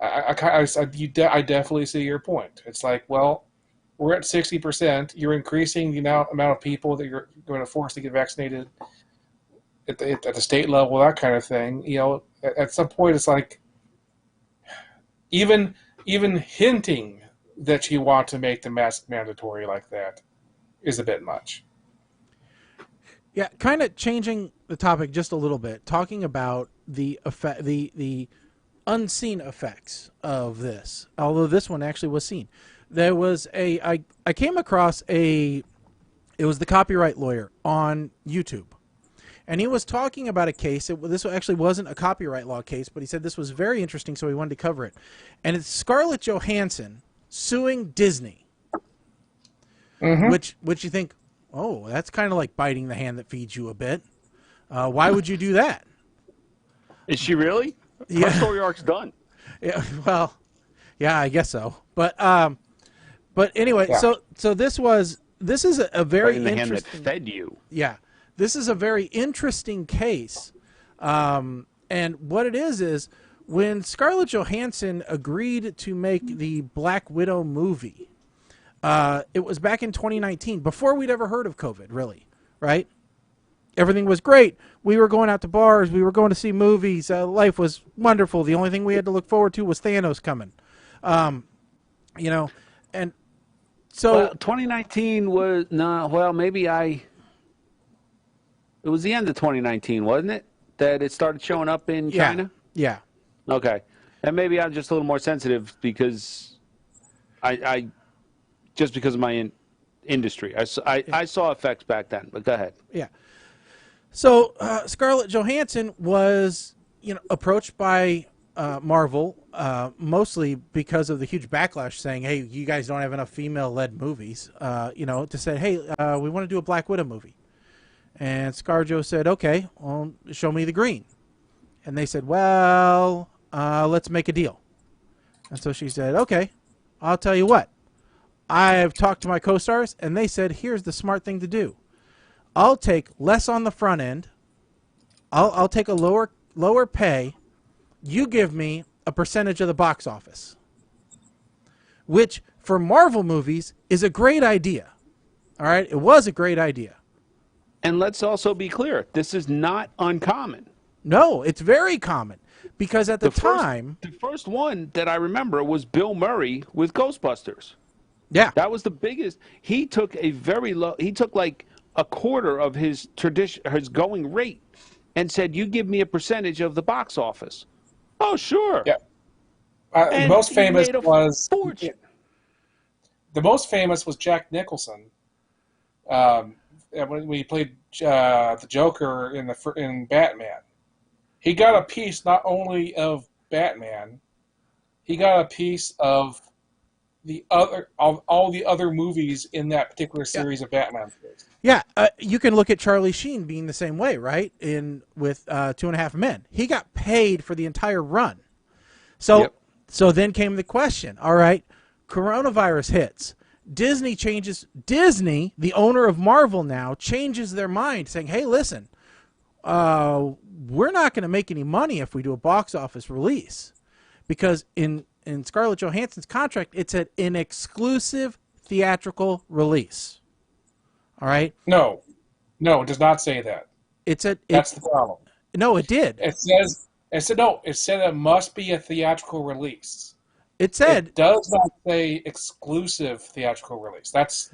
I definitely see your point. It's like, well, we're at 60%. You're increasing the amount of people that you're going to force to get vaccinated. at the state level, that kind of thing. At some point, it's like even hinting that you want to make the mask mandatory like that is a bit much. Yeah, kind of changing the topic just a little bit, talking about the effect, the unseen effects of this. Although this one actually was seen. There was I came across it was the copyright lawyer on YouTube. And he was talking about a case. This actually wasn't a copyright law case, but he said this was very interesting, so he wanted to cover it. And it's Scarlett Johansson suing Disney, which you think, oh, that's kind of like biting the hand that feeds you a bit. Why would you do that? Is she really? Yeah. Her story arc's done. Yeah, well, yeah, I guess so. But anyway, Yeah. so this is a very Biting the hand that interesting. fed you. Yeah, this is a very interesting case, and what it is when Scarlett Johansson agreed to make the Black Widow movie, it was back in 2019, before we'd ever heard of COVID, really, right? Everything was great. We were going out to bars. We were going to see movies. Life was wonderful. The only thing we had to look forward to was Thanos coming, and so... Well, 2019 was maybe it was the end of 2019, wasn't it? That it started showing up in China? Yeah. Okay. And maybe I'm just a little more sensitive because I just because of my industry. I saw effects back then, but go ahead. Yeah. So Scarlett Johansson was, approached by Marvel, mostly because of the huge backlash saying, hey, you guys don't have enough female-led movies, to say, hey, we want to do a Black Widow movie. And ScarJo said, okay, well, show me the green. And they said, well, let's make a deal. And so she said, okay, I'll tell you what. I've talked to my co-stars, and they said, here's the smart thing to do. I'll take less on the front end. I'll take a lower pay. You give me a percentage of the box office, which for Marvel movies is a great idea. All right, it was a great idea. And let's also be clear, this is not uncommon. No, it's very common because at the time, the first one that I remember was Bill Murray with Ghostbusters. yeah, That was the biggest. He took like a quarter of his going rate and said, you give me a percentage of the box office. Oh, sure. Yeah. The most famous was fortune. The most famous was Jack Nicholson. When he played the Joker in Batman, he got a piece not only of Batman, he got a piece of all the other movies in that particular series of Batman movies. yeah. You can look at Charlie Sheen being the same way, right? With 2.5 Men, he got paid for the entire run. So, So then came the question. All right, coronavirus hits. Disney, the owner of Marvel now, changes their mind, saying, hey, listen, we're not going to make any money if we do a box office release. Because in Scarlett Johansson's contract, it's an exclusive theatrical release. All right? No, it does not say that. That's the problem. No, it did. It said it must be a theatrical release. It said it does not say exclusive theatrical release. That's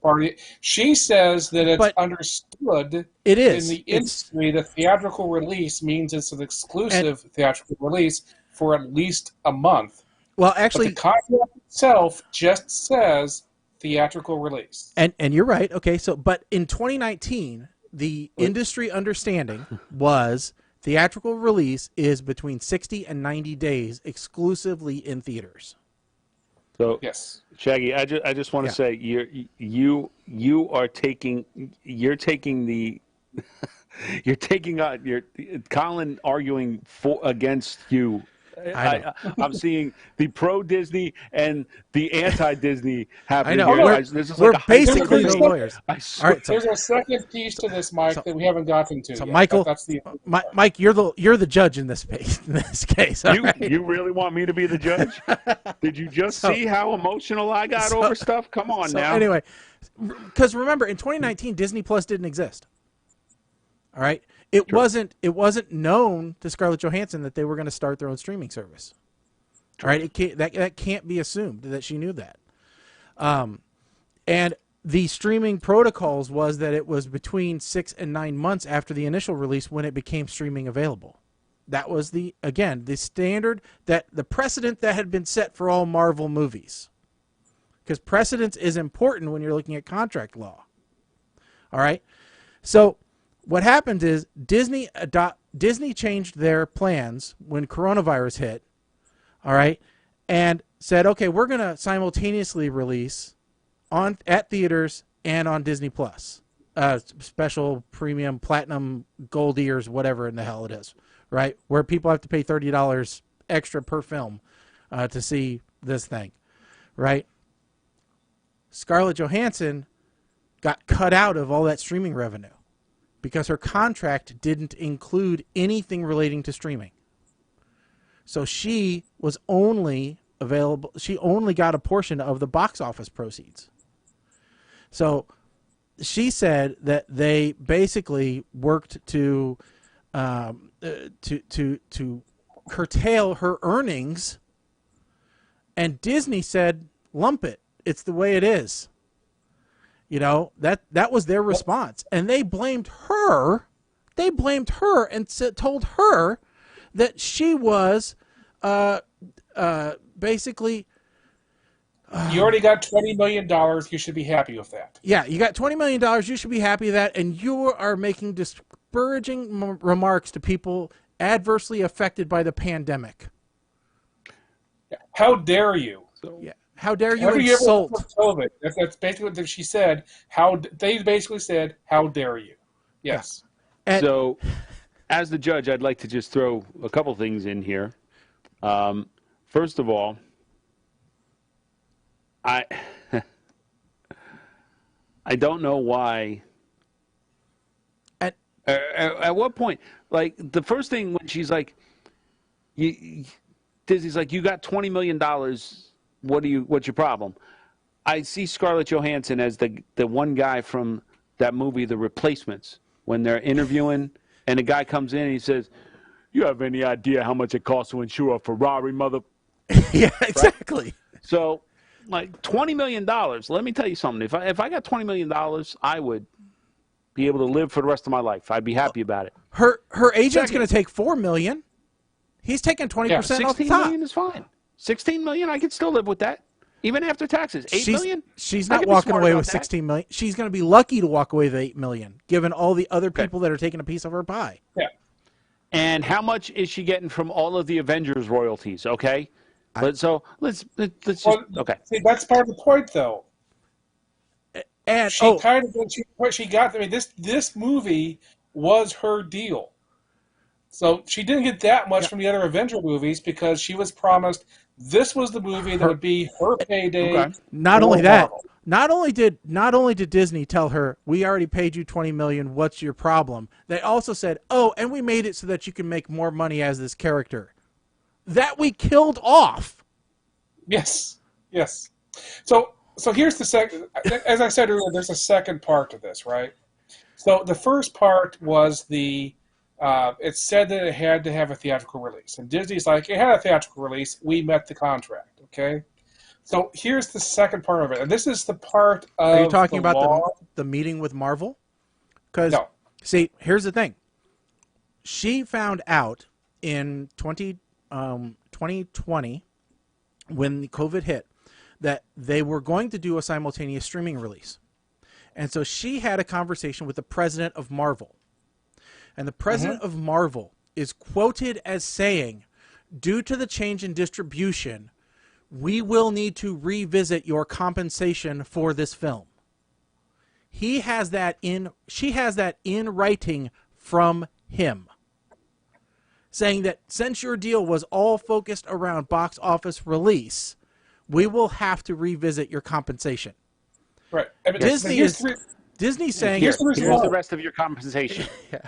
part of it. She says that it's understood it is. in the industry that theatrical release means it's an exclusive theatrical release for at least a month. Well, actually, but the contract itself just says theatrical release. And you're right. Okay, but in 2019, the industry understanding was theatrical release is between 60 and 90 days exclusively in theaters. So yes, Shaggy, I just want to say you're taking Colin arguing against you. I'm seeing the pro-Disney and the anti-Disney happening here. We're basically the lawyers. All right, there's a second piece to this, Mike, that we haven't gotten to. So, yet. Michael, Mike, you're the judge in this case. You really want me to be the judge? Did you just see how emotional I got over stuff? Come on now. Anyway, because remember, in 2019, Disney Plus didn't exist. All right, It wasn't known to Scarlett Johansson that they were going to start their own streaming service. All right, that can't be assumed that she knew that. And the streaming protocols was that it was between 6 and 9 months after the initial release when it became streaming available. That was the standard, that the precedent that had been set for all Marvel movies. Because precedence is important when you're looking at contract law. All right. So what happened is Disney changed their plans when coronavirus hit. All right. And said, okay, we're going to simultaneously release at theaters and on Disney Plus, special premium platinum gold ears, whatever in the hell it is, right? Where people have to pay $30 extra per film to see this thing, right? Scarlett Johansson got cut out of all that streaming revenue because her contract didn't include anything relating to streaming. So she was only available. She only got a portion of the box office proceeds. So she said that they basically worked to curtail her earnings, and Disney said, "Lump it. It's the way it is." You know, that was their response, and they blamed her. They blamed her and told her that she was basically. You already got $20 million. You should be happy with that. Yeah, you got $20 million. You should be happy with that, and you are making disparaging remarks to people adversely affected by the pandemic. How dare you? Yeah. How dare you insult? COVID? That's basically what she said. They basically said, "How dare you?" Yes. Yeah. So, as the judge, I'd like to just throw a couple things in here. First of all, I don't know why. At what point? Like the first thing when she's like, Disney's like, "You got $20 million. What's your problem?" I see Scarlett Johansson as the one guy from that movie, The Replacements, when they're interviewing and the guy comes in and he says, "You have any idea how much it costs to insure a Ferrari, mother?" Yeah, exactly. Right? So, like $20 million. Let me tell you something. If I got $20 million, I would be able to live for the rest of my life. I'd be happy about it. Her agent's going to take $4 million. He's taking 20% off the top. $16 million is fine. $16 million, I could still live with that, even after taxes. $8 million. She's not walking away with $16 million. She's going to be lucky to walk away with $8 million, given all the other people that are taking a piece of her pie. Yeah. And how much is she getting from all of the Avengers royalties? Okay. Let's just okay. See, that's part of the point, though. And what she got. I mean, this movie was her deal. So she didn't get that much from the other Avenger movies because she was promised this was the movie that would be her payday. Okay. Not only that, not only did Disney tell her, "We already paid you $20 million. What's your problem?" They also said, "Oh, and we made it so that you can make more money as this character that we killed off." Yes. So here's the second. As I said earlier, there's a second part to this, right? So the first part was it said that it had to have a theatrical release. And Disney's like, it had a theatrical release. We met the contract, okay? So here's the second part of it. And this is the part of Are you talking about the meeting with Marvel? Because, no. See, here's the thing. She found out in 2020, when COVID hit, that they were going to do a simultaneous streaming release. And so she had a conversation with the president of Marvel. And the president of Marvel is quoted as saying, "Due to the change in distribution, we will need to revisit your compensation for this film." She has that in writing from him, saying that since your deal was all focused around box office release, we will have to revisit your compensation. Right. I mean, Disney's saying, here's the rest of your compensation. Yeah.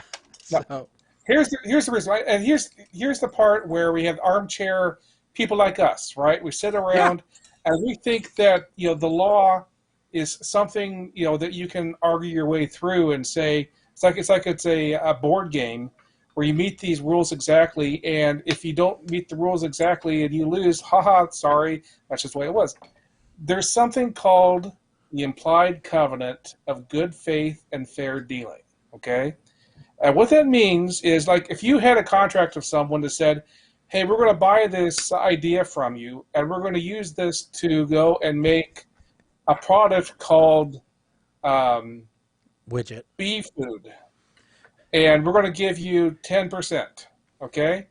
So. Here's the reason, right? And here's the part where we have armchair people like us, right? We sit around and we think that the law is something that you can argue your way through and say It's a board game where you meet these rules exactly, and if you don't meet the rules exactly and you lose, haha, sorry, that's just the way it was. There's something called the implied covenant of good faith and fair dealing, okay? And what that means is, like, if you had a contract with someone that said, hey, we're going to buy this idea from you, and we're going to use this to go and make a product called Widget. bee food, and we're going to give you 10%, okay?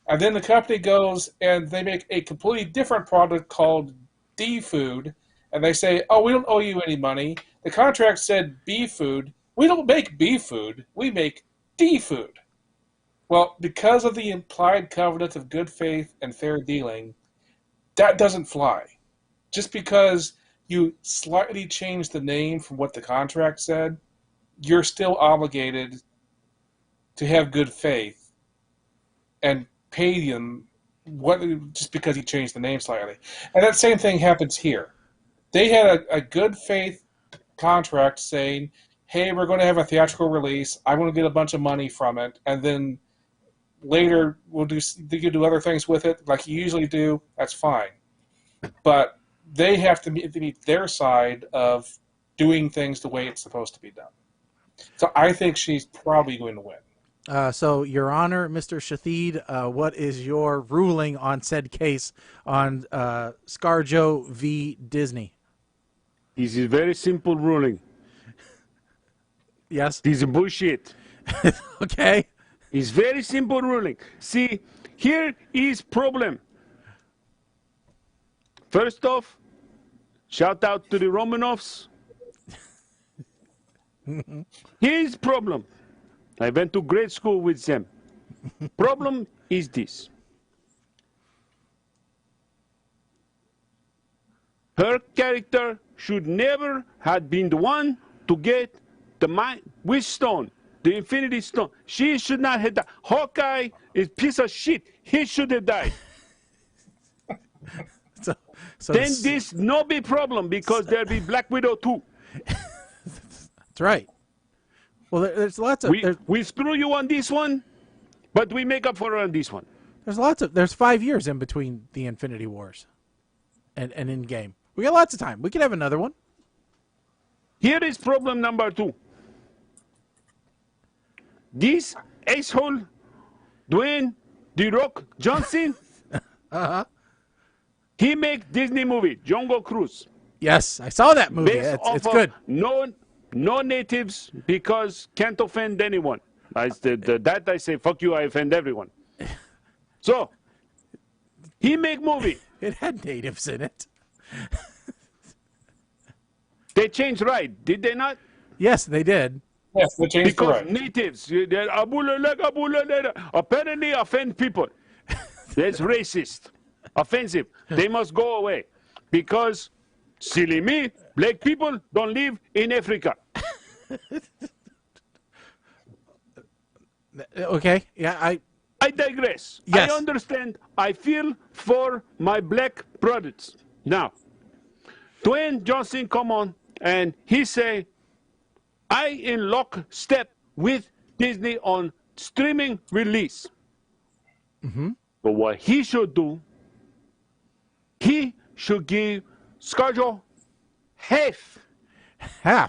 And then the company goes and they make a completely different product called D food, and they say, oh, we don't owe you any money. The contract said bee food. We don't make bee food. We make D food. Well, because of the implied covenant of good faith and fair dealing, that doesn't fly. Just because you slightly change the name from what the contract said, you're still obligated to have good faith and pay them just because you changed the name slightly. And that same thing happens here. They had a good faith contract saying, hey, we're going to have a theatrical release. I'm going to get a bunch of money from it. And then later you do other things with it like you usually do. That's fine. But they have to meet their side of doing things the way it's supposed to be done. So I think she's probably going to win. So, Your Honor, Mr. Shathid, what is your ruling on said case on ScarJo v. Disney? This is a very simple ruling. Yes? This is bullshit. Okay. It's very simple ruling. See, here is problem. First off, shout out to the Romanovs. Here's problem. I went to grade school with them. Problem is this. Her character should never have been the one to get the Wish Stone, the Infinity Stone. She should not have died. Hawkeye is a piece of shit. He should have died. So then this no be problem because there'll be Black Widow too. That's right. Well, there's lots of... We screw you on this one, but we make up for it on this one. There's 5 years in between the Infinity Wars and in game. We got lots of time. We could have another one. Here is problem number 2. This asshole, Dwayne "The Rock" Johnson, he make Disney movie, Jungle Cruise. Yes, I saw that movie. Based It's good. No natives because can't offend anyone. That I say, fuck you, I offend everyone. So, he make movie. It had natives in it. They changed right, did they not? Yes, they did. Yes, they changed because right. Natives, apparently offend people. That's racist. Offensive. They must go away. Because, silly me, black people don't live in Africa. Okay, yeah, I digress. Yes. I understand. I feel for my black brothers. Now, Dwayne Johnson come on and he say, I in lockstep with Disney on streaming release. Mm-hmm. But what he should do, he should give ScarJo half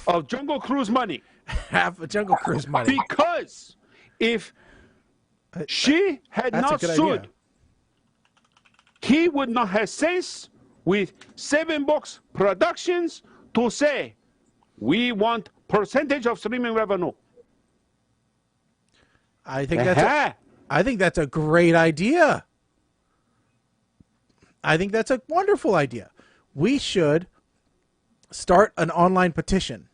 of Jungle Cruise money. Half of Jungle Cruise money. Because if she had That's a not good sued, idea. he would not have sense with 7 Box Productions to say, we want percentage of streaming revenue. I think that's a great idea. I think that's a wonderful idea. We should start an online petition.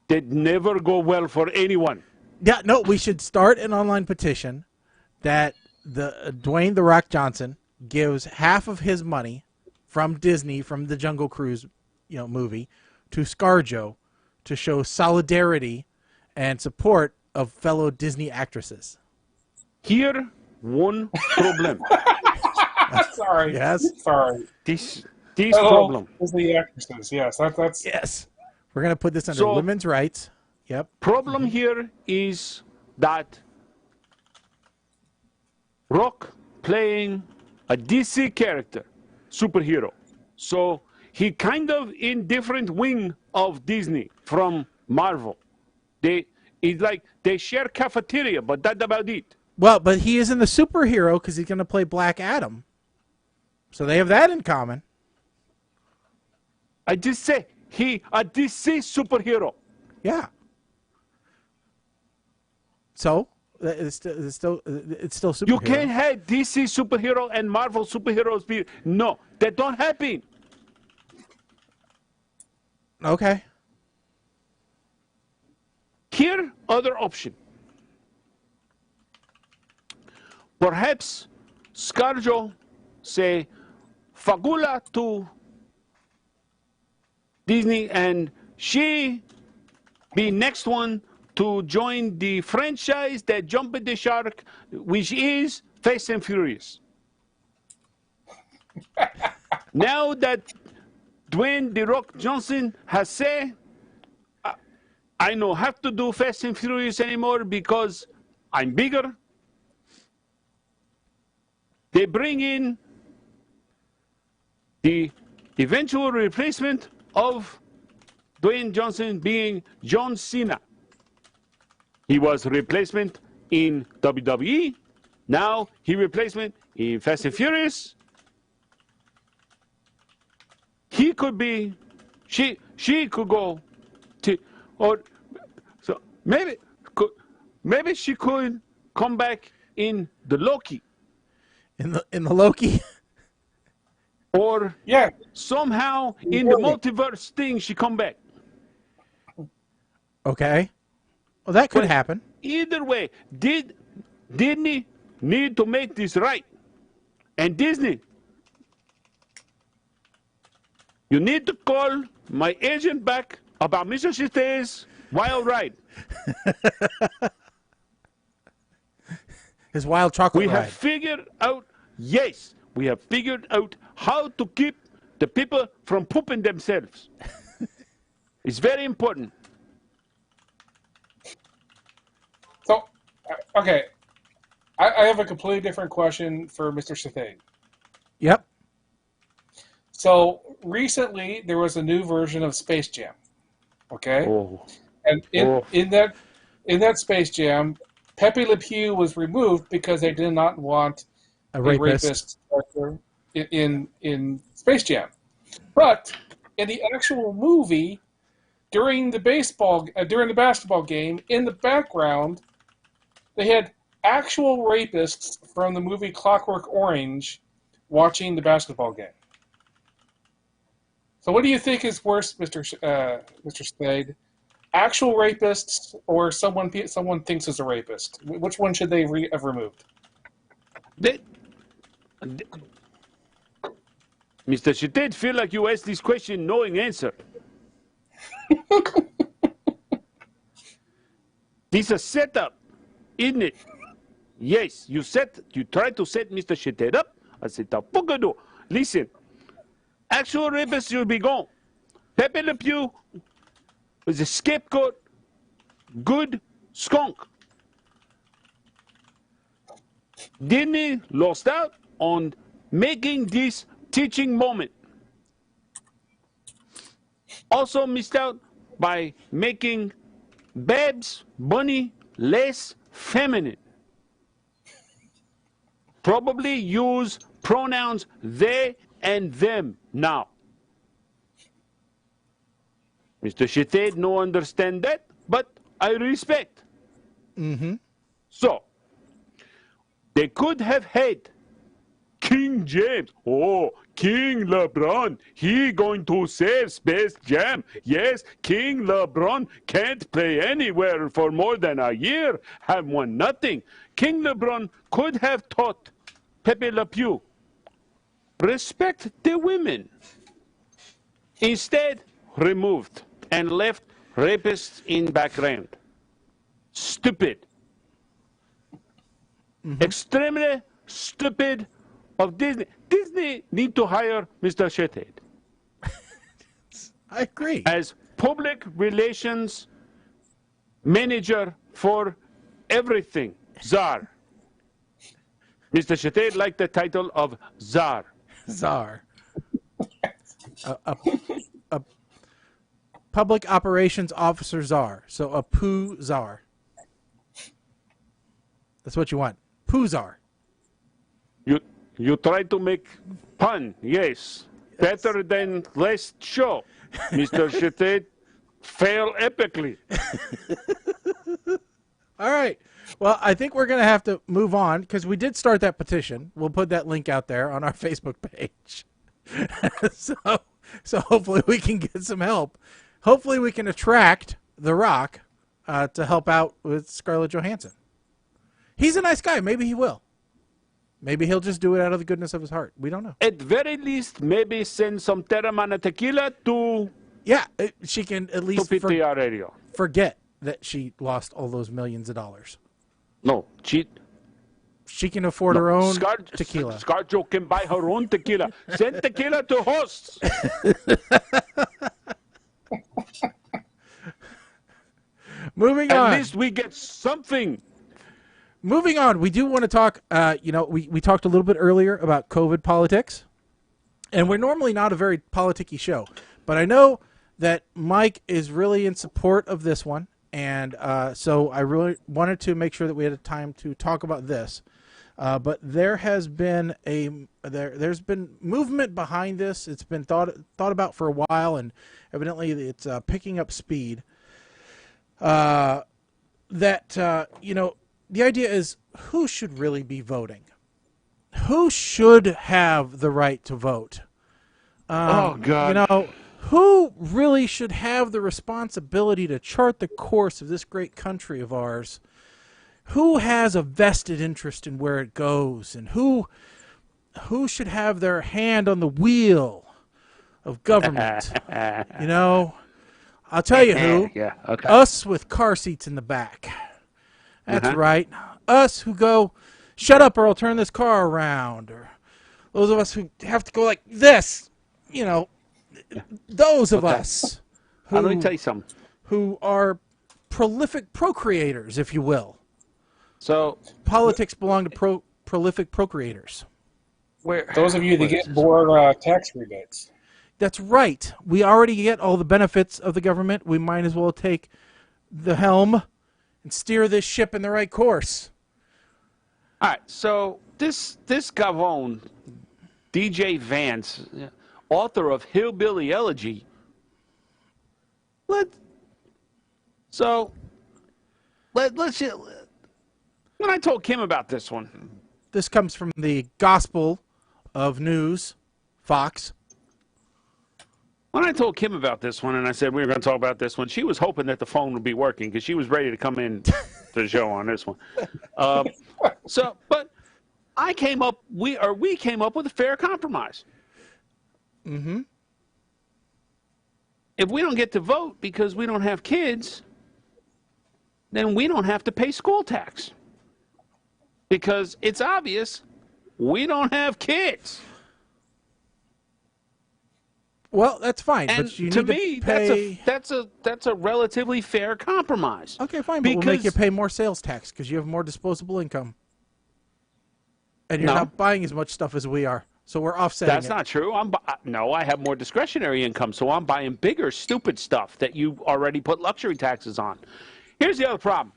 That never go well for anyone. Yeah, no, we should start an online petition that Dwayne "The Rock" Johnson gives half of his money from Disney, from the Jungle Cruise, movie, to ScarJo to show solidarity and support of fellow Disney actresses. Here, one problem. Sorry. Yes. Sorry. This problem. Disney actresses. Yes, that's. Yes. We're going to put this under women's rights Yep. Problem here is that Rock playing a DC character, superhero. So he kind of in different wing of Disney from Marvel. It's like they share cafeteria, but that's about it. Well, but he isn't the superhero because he's going to play Black Adam. So they have that in common. I just say he a DC superhero. Yeah. So it's still superhero. You can't have DC superhero and Marvel superheroes be no, that don't happen. Okay. Here, other option. Perhaps Scarjo say Fagula to Disney and she be next one to join the franchise that jumped the shark, which is Fast and Furious. Now that Dwayne "The Rock" Johnson has said, I don't have to do Fast and Furious anymore because I'm bigger. They bring in the eventual replacement of Dwayne Johnson being John Cena. He was replacement in WWE. Now he replacement in Fast and Furious. He could be, she could go to, or so maybe she could come back in the Loki. In the Loki. Or Yeah. somehow in the multiverse thing she come back. Okay. Well, that could But happen. Either way, Disney need to make this right. And Disney, you need to call my agent back about Mr. Chité's wild ride. His wild chocolate We ride. have figured out, yes, we have figured out how to keep the people from pooping themselves. It's very important. So, okay. I have a completely different question for Mr. Chitane. Yep. So, recently, there was a new version of Space Jam. Okay? Oh. And in that Space Jam, Pepe Le Pew was removed because they did not want A rapist. character in Space Jam. But in the actual movie, during the basketball game, in the background, they had actual rapists from the movie Clockwork Orange watching the basketball game. So, what do you think is worse, Mr. Spade? Actual rapists or someone thinks is a rapist? Which one should they have removed? Mr. Chitet, feel like you asked this question knowing answer. This is a setup, isn't it? Yes, you try to set Mr. Chitet up. I said, listen, actual rapists will be gone. Pepe Le Pew was a scapegoat, good skunk. Disney lost out on making this teaching moment. Also missed out by making Babs Bunny less feminine. Probably use pronouns they and them now. Mr. Chitet no understand that, but I respect. Mm-hmm. So, they could have had King James. Oh, King LeBron. He going to save Space Jam. Yes, King LeBron can't play anywhere for more than a year. Have won nothing. King LeBron could have taught Pepe Le Pew, respect the women. Instead, removed and left rapists in background. Stupid. Mm-hmm. Extremely stupid of Disney. Disney need to hire Mr. Shethead I agree. as public relations manager for everything. Czar. Mr. Shate liked the title of Czar. Czar. A public operations officer czar. So a poo czar. That's what you want. Poo czar. You try to make pun, yes. Better than last show. Mr. Shate fail epically. All right. Well, I think we're going to have to move on because we did start that petition. We'll put that link out there on our Facebook page. So hopefully we can get some help. Hopefully we can attract The Rock to help out with Scarlett Johansson. He's a nice guy. Maybe he will. Maybe he'll just do it out of the goodness of his heart. We don't know. At very least, maybe send some Terramana tequila to Yeah, she can at least PTR Radio. forget that she lost all those millions of dollars. No, She can afford her own tequila. ScarJo can buy her own tequila. Send tequila to hosts. Moving on. At least we get something. Moving on, we do want to talk, we talked a little bit earlier about COVID politics, and we're normally not a very politicky show, but I know that Mike is really in support of this one, and so I really wanted to make sure that we had a time to talk about this. But there has been there's been movement behind this. It's been thought about for a while, and evidently it's picking up speed. The idea is, who should really be voting? Who should have the right to vote? Oh, God. Who really should have the responsibility to chart the course of this great country of ours? Who has a vested interest in where it goes? And who should have their hand on the wheel of government? I'll tell you who. Yeah, okay. Us with car seats in the back. That's right. Us who go, shut up or I'll turn this car around. Or those of us who have to go like this. Those of us who, let me tell you something. Who are prolific procreators, if you will. So politics belong to prolific procreators. Those of you that get more tax rebates. That's right. We already get all the benefits of the government. We might as well take the helm and steer this ship in the right course. All right, so this Gavone, DJ Vance, author of Hillbilly Elegy, when I told Kim about this one. This comes from the Gospel of News, Fox. When I told Kim about this one and I said we were going to talk about this one, she was hoping that the phone would be working because she was ready to come in to the show on this one. But we came up with a fair compromise. Mm-hmm. If we don't get to vote because we don't have kids, then we don't have to pay school tax. Because it's obvious we don't have kids. Well, that's fine. And but you to need me, to pay... that's a relatively fair compromise. Okay, fine, but we'll make you pay more sales tax because you have more disposable income. And you're not buying as much stuff as we are. So we're offsetting That's not true. I have more discretionary income, so I'm buying bigger, stupid stuff that you already put luxury taxes on. Here's the other problem.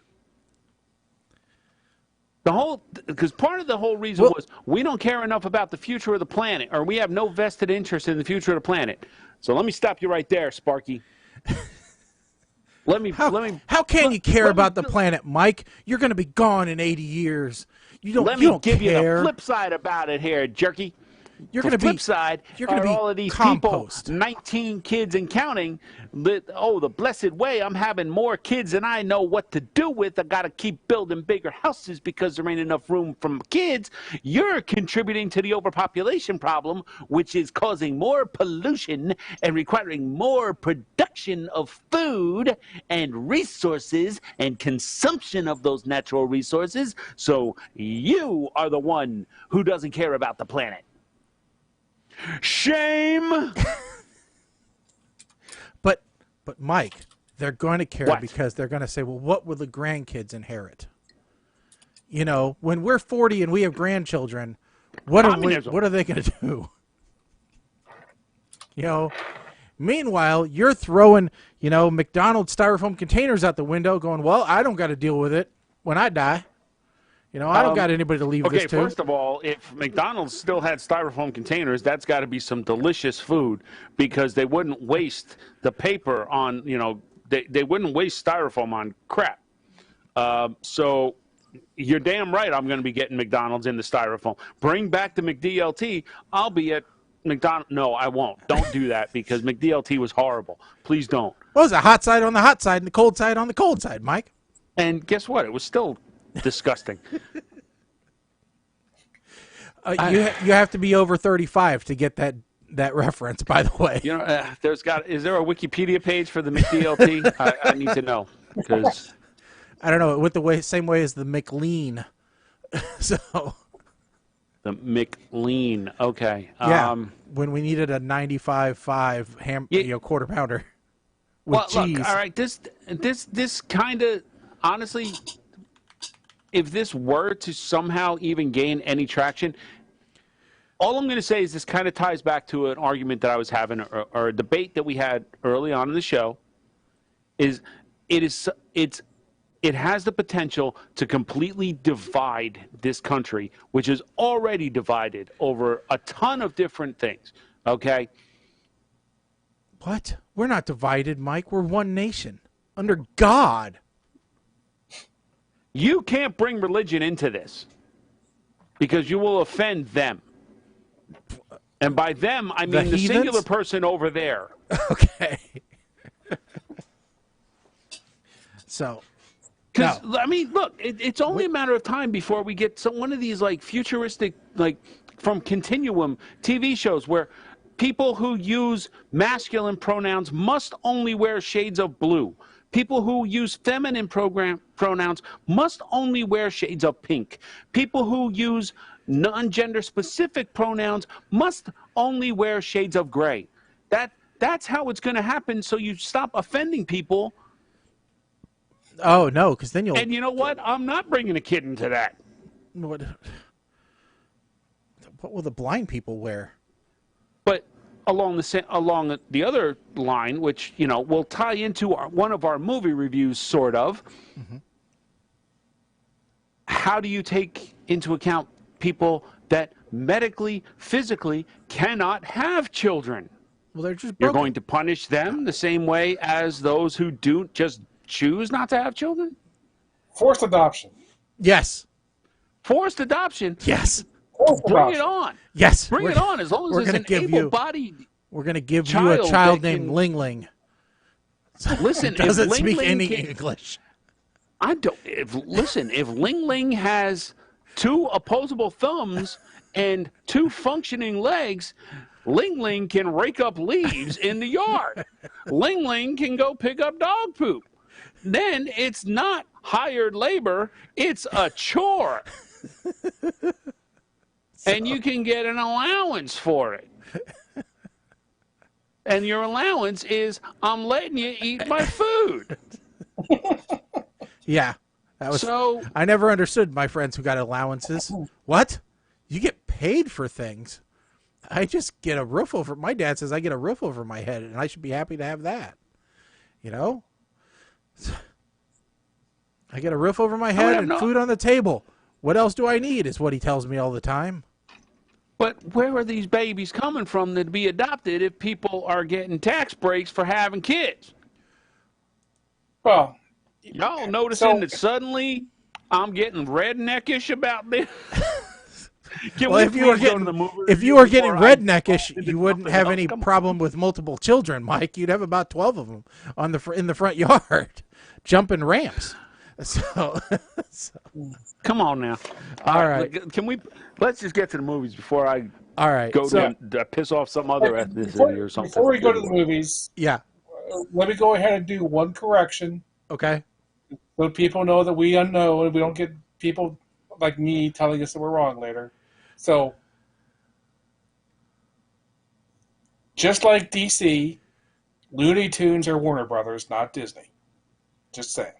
Because part of the whole reason was we don't care enough about the future of the planet, or we have no vested interest in the future of the planet. So let me stop you right there, Sparky. How can you care about the planet, Mike? You're going to be gone in 80 years. Let me give you the flip side about it here, jerky. You're going to be flip side. You're going to be all of these compost. people, 19 kids and counting. The blessed way! I'm having more kids than I know what to do with. I got to keep building bigger houses because there ain't enough room for kids. You're contributing to the overpopulation problem, which is causing more pollution and requiring more production of food and resources and consumption of those natural resources. So you are the one who doesn't care about the planet. Shame. But Mike, They're going to care What? because they're going to say, well, what will the grandkids inherit? You know, when we're 40 and we have grandchildren, what are they going to do? You know, meanwhile, you're throwing, you know, McDonald's styrofoam containers out the window going, well, I don't got to deal with it when I die. You know, I don't got anybody to leave this to. Okay, first of all, if McDonald's still had styrofoam containers, that's got to be some delicious food because they wouldn't waste the paper on, you know, they wouldn't waste styrofoam on crap. So you're damn right I'm going to be getting McDonald's in the styrofoam. Bring back the McDLT. I'll be at McDonald's. No, I won't. Don't do that because McDLT was horrible. Please don't. Well, it was a hot side on the hot side and the cold side on the cold side, Mike. And guess what? It was still disgusting. You have to be over 35 to get that reference, by the way. You know, is there a Wikipedia page for the McDLT? I need to know because I don't know. It went the same way as the McLean. So the McLean. Okay. Yeah. When we needed a 95.5 quarter pounder with cheese. Look, all right. This kind of honestly, if this were to somehow even gain any traction, all I'm going to say is this kind of ties back to an argument that I was having or a debate that we had early on in the show. It has the potential to completely divide this country, which is already divided over a ton of different things. Okay. What? We're not divided, Mike. We're one nation under God. You can't bring religion into this because you will offend them. And by them, I mean the singular person over there. Okay. So, because I mean, look, it's only a matter of time before we get one of these like futuristic, like from Continuum TV shows where people who use masculine pronouns must only wear shades of blue. People who use feminine pronouns must only wear shades of pink. People who use non-gender specific pronouns must only wear shades of gray. That's how it's going to happen. So you stop offending people. Oh no, because then you'll. And you know what? I'm not bringing a kid into that. What will the blind people wear? But along the other line, which will tie into one of our movie reviews, sort of. Mm-hmm. How do you take into account people that medically, physically cannot have children? Well, they're just broken. You're going to punish them the same way as those who do just choose not to have children? Forced adoption. Yes. Forced adoption? Yes. Bring it on. Yes. Bring it on as long as it's an able-bodied We're going to give you a child named Ling Ling. Listen, doesn't speak any English. If Ling Ling has two opposable thumbs and two functioning legs, Ling Ling can rake up leaves in the yard. Ling Ling can go pick up dog poop. Then it's not hired labor, it's a chore. And you can get an allowance for it. And your allowance is, I'm letting you eat my food. Yeah. That was, so, I never understood my friends who got allowances. What? You get paid for things? I just get a roof over. My dad says I get a roof over my head, and I should be happy to have that. You know? I get a roof over my head and food on the table. What else do I need is what he tells me all the time. But where are these babies coming from that be adopted if people are getting tax breaks for having kids? Well, y'all noticing that suddenly I'm getting redneckish about this? If you were getting redneckish, you wouldn't have any problem with multiple children, Mike. You'd have about 12 of them in the front yard, jumping ramps. So come on now. All right. Let's just get to the movies before I go to piss off some other ethnicity or something. Before we go to the movies, let me go ahead and do one correction. Okay. So people know that we unknow and we don't get people like me telling us that we're wrong later. So, just like DC, Looney Tunes are Warner Brothers, not Disney. Just saying.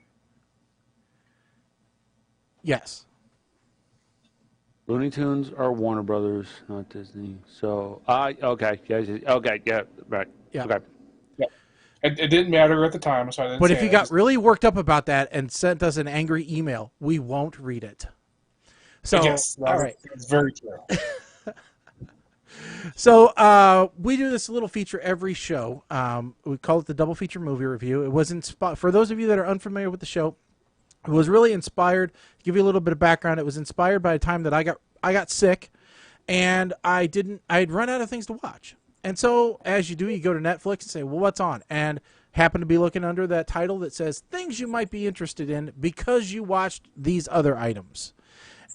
Yes. Looney Tunes are Warner Brothers, not Disney. So, okay, yeah, right. Yeah. Okay. Yeah. It didn't matter at the time, so I didn't But say if you it. got really worked up about that and sent us an angry email, we won't read it. So, yes, all right. That's very true. So we do this little feature every show. We call it the Double Feature Movie Review. It was for those of you that are unfamiliar with the show, it was really inspired. To give you a little bit of background, it was inspired by a time that I got sick, and I'd run out of things to watch. And so, as you do, you go to Netflix and say, well, what's on? And happen to be looking under that title that says things you might be interested in because you watched these other items.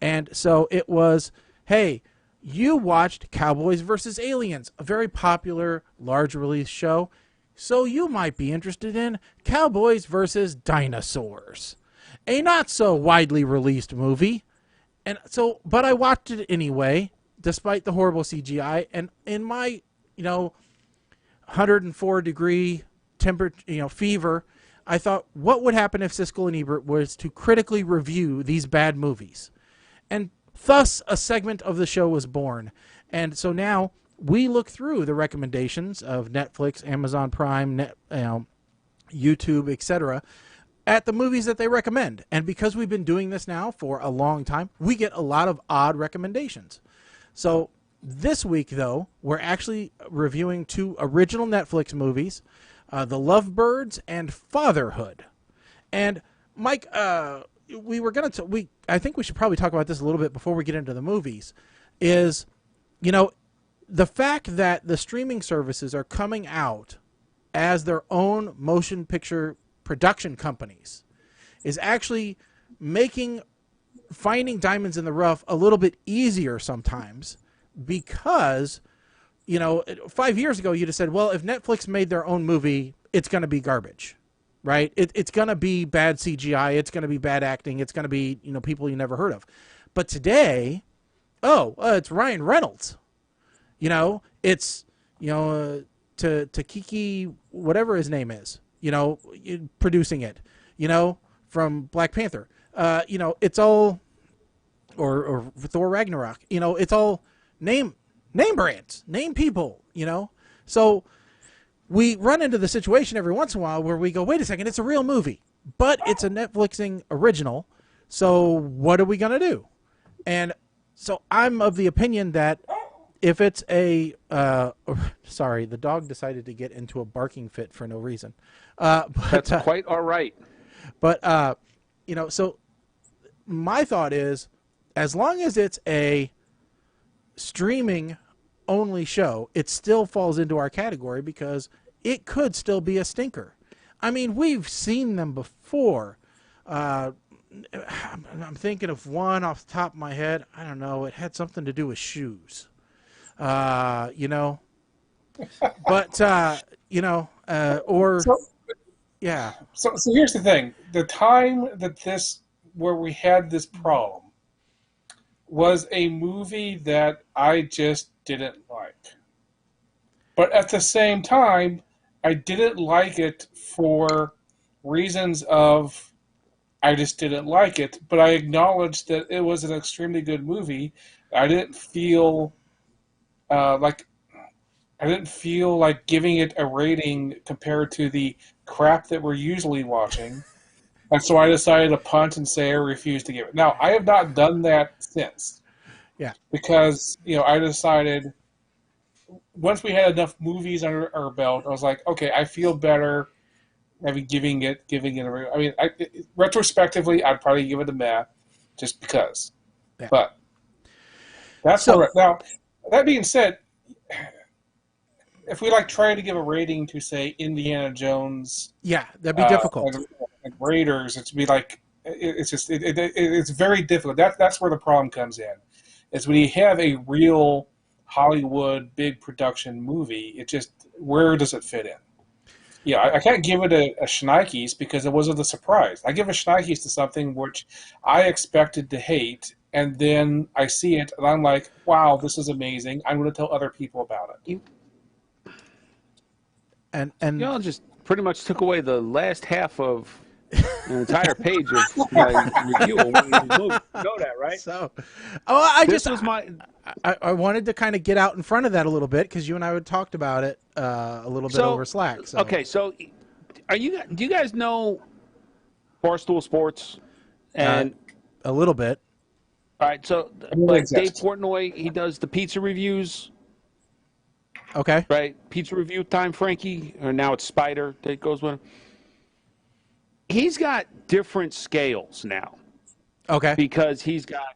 And so it was, hey, you watched Cowboys versus Aliens, a very popular large release show. So you might be interested in Cowboys versus Dinosaurs, a not so widely released movie. And so, but I watched it anyway, despite the horrible CGI. And in my, 104-degree temperature, fever, I thought, what would happen if Siskel and Ebert was to critically review these bad movies? And thus, a segment of the show was born. And so now we look through the recommendations of Netflix, Amazon Prime, YouTube, etc., at the movies that they recommend. And because we've been doing this now for a long time, we get a lot of odd recommendations. So this week, though, we're actually reviewing 2 original Netflix movies, The Lovebirds and Fatherhood. And Mike, we were going to, I think we should probably talk about this a little bit before we get into the movies, is, the fact that the streaming services are coming out as their own motion picture production companies is actually making finding diamonds in the rough a little bit easier sometimes, because 5 years ago you'd have said, well, if Netflix made their own movie, it's going to be garbage, right? It's going to be bad CGI, it's going to be bad acting, it's going to be people you never heard of. But today, it's Ryan Reynolds, it's to Kiki, whatever his name is, producing it, from Black Panther. It's all, or Thor Ragnarok, it's all name brands, name people, So we run into the situation every once in a while where we go, wait a second, it's a real movie, but it's a Netflixing original. So what are we going to do? And so I'm of the opinion that if it's sorry, the dog decided to get into a barking fit for no reason. That's quite all right. But, so my thought is, as long as it's a streaming only show, it still falls into our category because it could still be a stinker. I mean, we've seen them before. I'm thinking of one off the top of my head. I don't know. It had something to do with shoes. But, yeah. So here's the thing. The time that where we had this problem was a movie that I just didn't like. But at the same time, I didn't like it for reasons of I just didn't like it, but I acknowledged that it was an extremely good movie. I didn't feel like giving it a rating compared to the crap that we're usually watching. And so I decided to punt and say I refuse to give it. Now, I have not done that since. Yeah. Because, I decided once we had enough movies under our belt, I was like, okay, I feel better giving it a rating. I mean, retrospectively, I'd probably give it a meh just because. Yeah. But that's all right. Now, that being said, if we try to give a rating to say Indiana Jones, yeah, that'd be difficult. And Raiders, it'd be it's very difficult. That's where the problem comes in. Is when you have a real Hollywood big production movie, it just, where does it fit in? Yeah, I can't give it a shnikes because it wasn't a surprise. I give a shnikes to something which I expected to hate, and then I see it and I'm like, wow, this is amazing. I'm going to tell other people about it. And Y'all just pretty much took away the last half of an entire page of my review of one of these movies. You know that, right? so, I wanted to kind of get out in front of that a little bit because you and I had talked about it a little bit over Slack. So. Okay, so do you guys know Barstool Sports? And a little bit. All right, so like Dave Portnoy, he does the pizza reviews. Okay. Right, pizza review time, Frankie, or now it's Spider that goes with him. He's got different scales now. Okay. Because he's got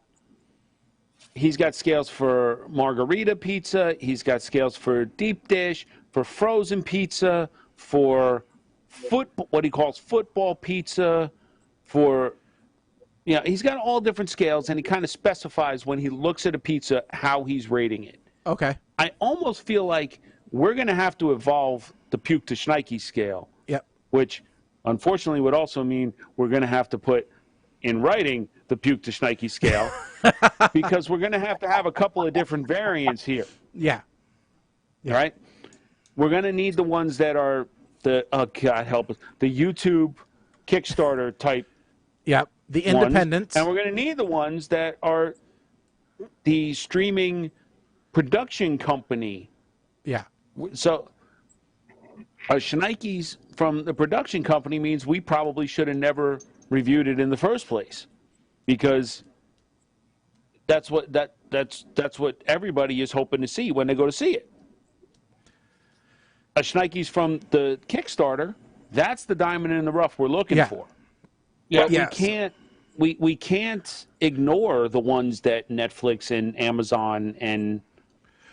scales for margarita pizza, he's got scales for deep dish, for frozen pizza, for what he calls football pizza, for he's got all different scales, and he kind of specifies when he looks at a pizza how he's rating it. Okay. I almost feel like we're going to have to evolve the puke to Schneike scale. Yep. Which, unfortunately, would also mean we're going to have to put in writing the puke to Schneike scale because we're going to have a couple of different variants here. Yeah. All right? We're going to need the ones that are God help us, the YouTube Kickstarter type. Yep. The independents. And we're going to need the ones that are the streaming production company. Yeah. So Schneike's from the production company means we probably should have never reviewed it in the first place, because that's what everybody is hoping to see when they go to see it. A Schneike's from the Kickstarter, that's the diamond in the rough we're looking for. Yeah. But we can't ignore the ones that Netflix and Amazon and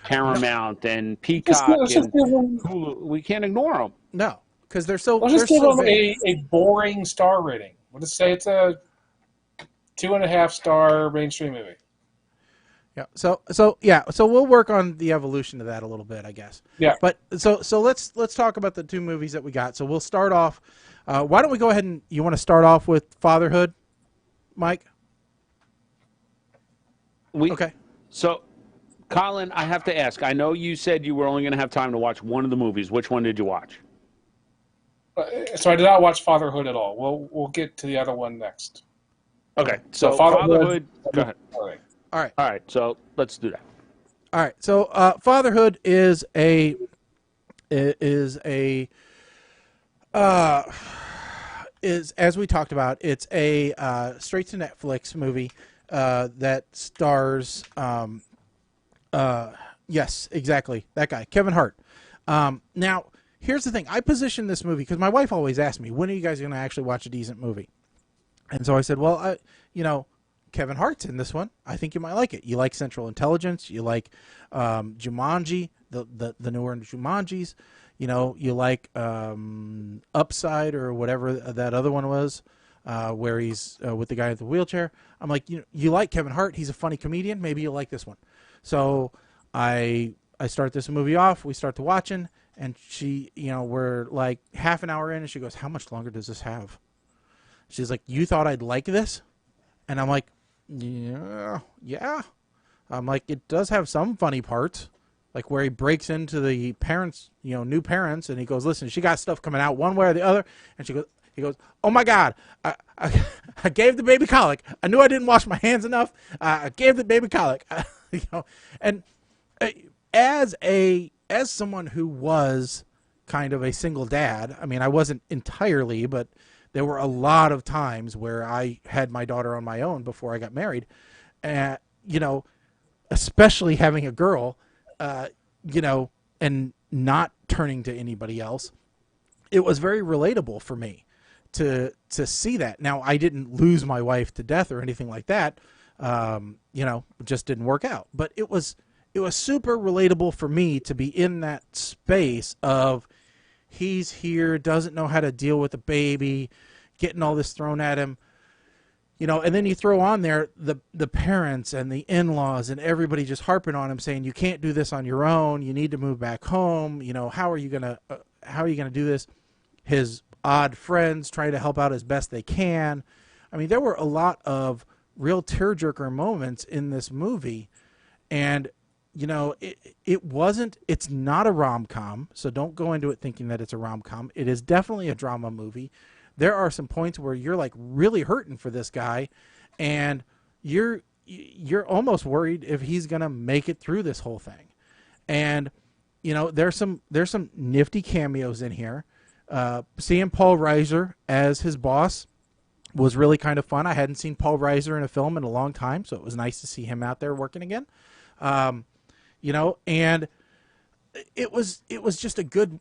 Paramount and Peacock and Hulu, we can't ignore them. No, because they're so. Let's just give them a boring star rating. We'll just say it's a 2.5-star mainstream movie. Yeah. So we'll work on the evolution of that a little bit, I guess. Yeah. But so let's talk about the two movies that we got. So we'll start off. Why don't we go ahead and you want to start off with Fatherhood, Mike? Okay. So, Colin, I have to ask. I know you said you were only going to have time to watch one of the movies. Which one did you watch? So I did not watch Fatherhood at all. We'll get to the other one next. Okay. So Fatherhood. Go ahead. All right. So let's do that. All right. So Fatherhood is as we talked about, it's a straight to Netflix movie that stars yes, exactly, that guy, Kevin Hart. Now, here's the thing. I positioned this movie because my wife always asks me, when are you guys going to actually watch a decent movie? And so I said, well, Kevin Hart's in this one. I think you might like it. You like Central Intelligence. You like Jumanji, the newer Jumanjis. You like Upside or whatever that other one was, where he's with the guy with the wheelchair. I'm like, you like Kevin Hart. He's a funny comedian. Maybe you'll like this one. So I start this movie off. We start to watching, and she, we're like half an hour in, and she goes, how much longer does this have? She's like, you thought I'd like this? And I'm like, yeah. I'm like, it does have some funny parts, like where he breaks into the parents, new parents, and he goes, listen, she got stuff coming out one way or the other. And he goes, oh my God, I gave the baby colic. I knew I didn't wash my hands enough. I gave the baby colic. And as someone who was kind of a single dad, I mean, I wasn't entirely, but there were a lot of times where I had my daughter on my own before I got married, and especially having a girl, and not turning to anybody else. It was very relatable for me to see that. Now, I didn't lose my wife to death or anything like that. It just didn't work out. But it was super relatable for me to be in that space of he's here, doesn't know how to deal with a baby, getting all this thrown at him. And then you throw on there the parents and the in-laws and everybody just harping on him, saying you can't do this on your own. You need to move back home. How are you gonna do this? His odd friends trying to help out as best they can. I mean, there were a lot of real tearjerker moments in this movie, and it wasn't. It's not a rom-com, so don't go into it thinking that it's a rom-com. It is definitely a drama movie. There are some points where you're like really hurting for this guy, and you're almost worried if he's gonna make it through this whole thing. And there's some nifty cameos in here. Seeing Paul Reiser as his boss was really kind of fun. I hadn't seen Paul Reiser in a film in a long time, so it was nice to see him out there working again. And it was just a good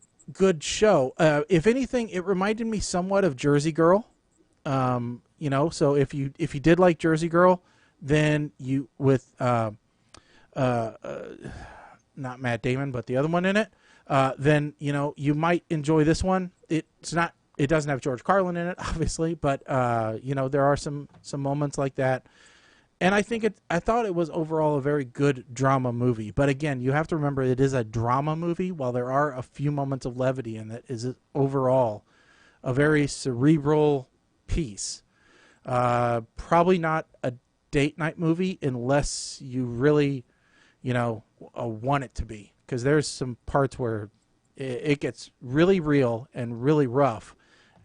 show. If anything, it reminded me somewhat of Jersey Girl. So if you did like Jersey Girl, then you with not Matt Damon, but the other one in it, then you might enjoy this one. It doesn't have George Carlin in it, obviously, but there are some moments like that. And I thought it was overall a very good drama movie. But again, you have to remember it is a drama movie. While there are a few moments of levity in it, is overall a very cerebral piece. Probably not a date night movie unless you really, want it to be. Because there's some parts where it gets really real and really rough.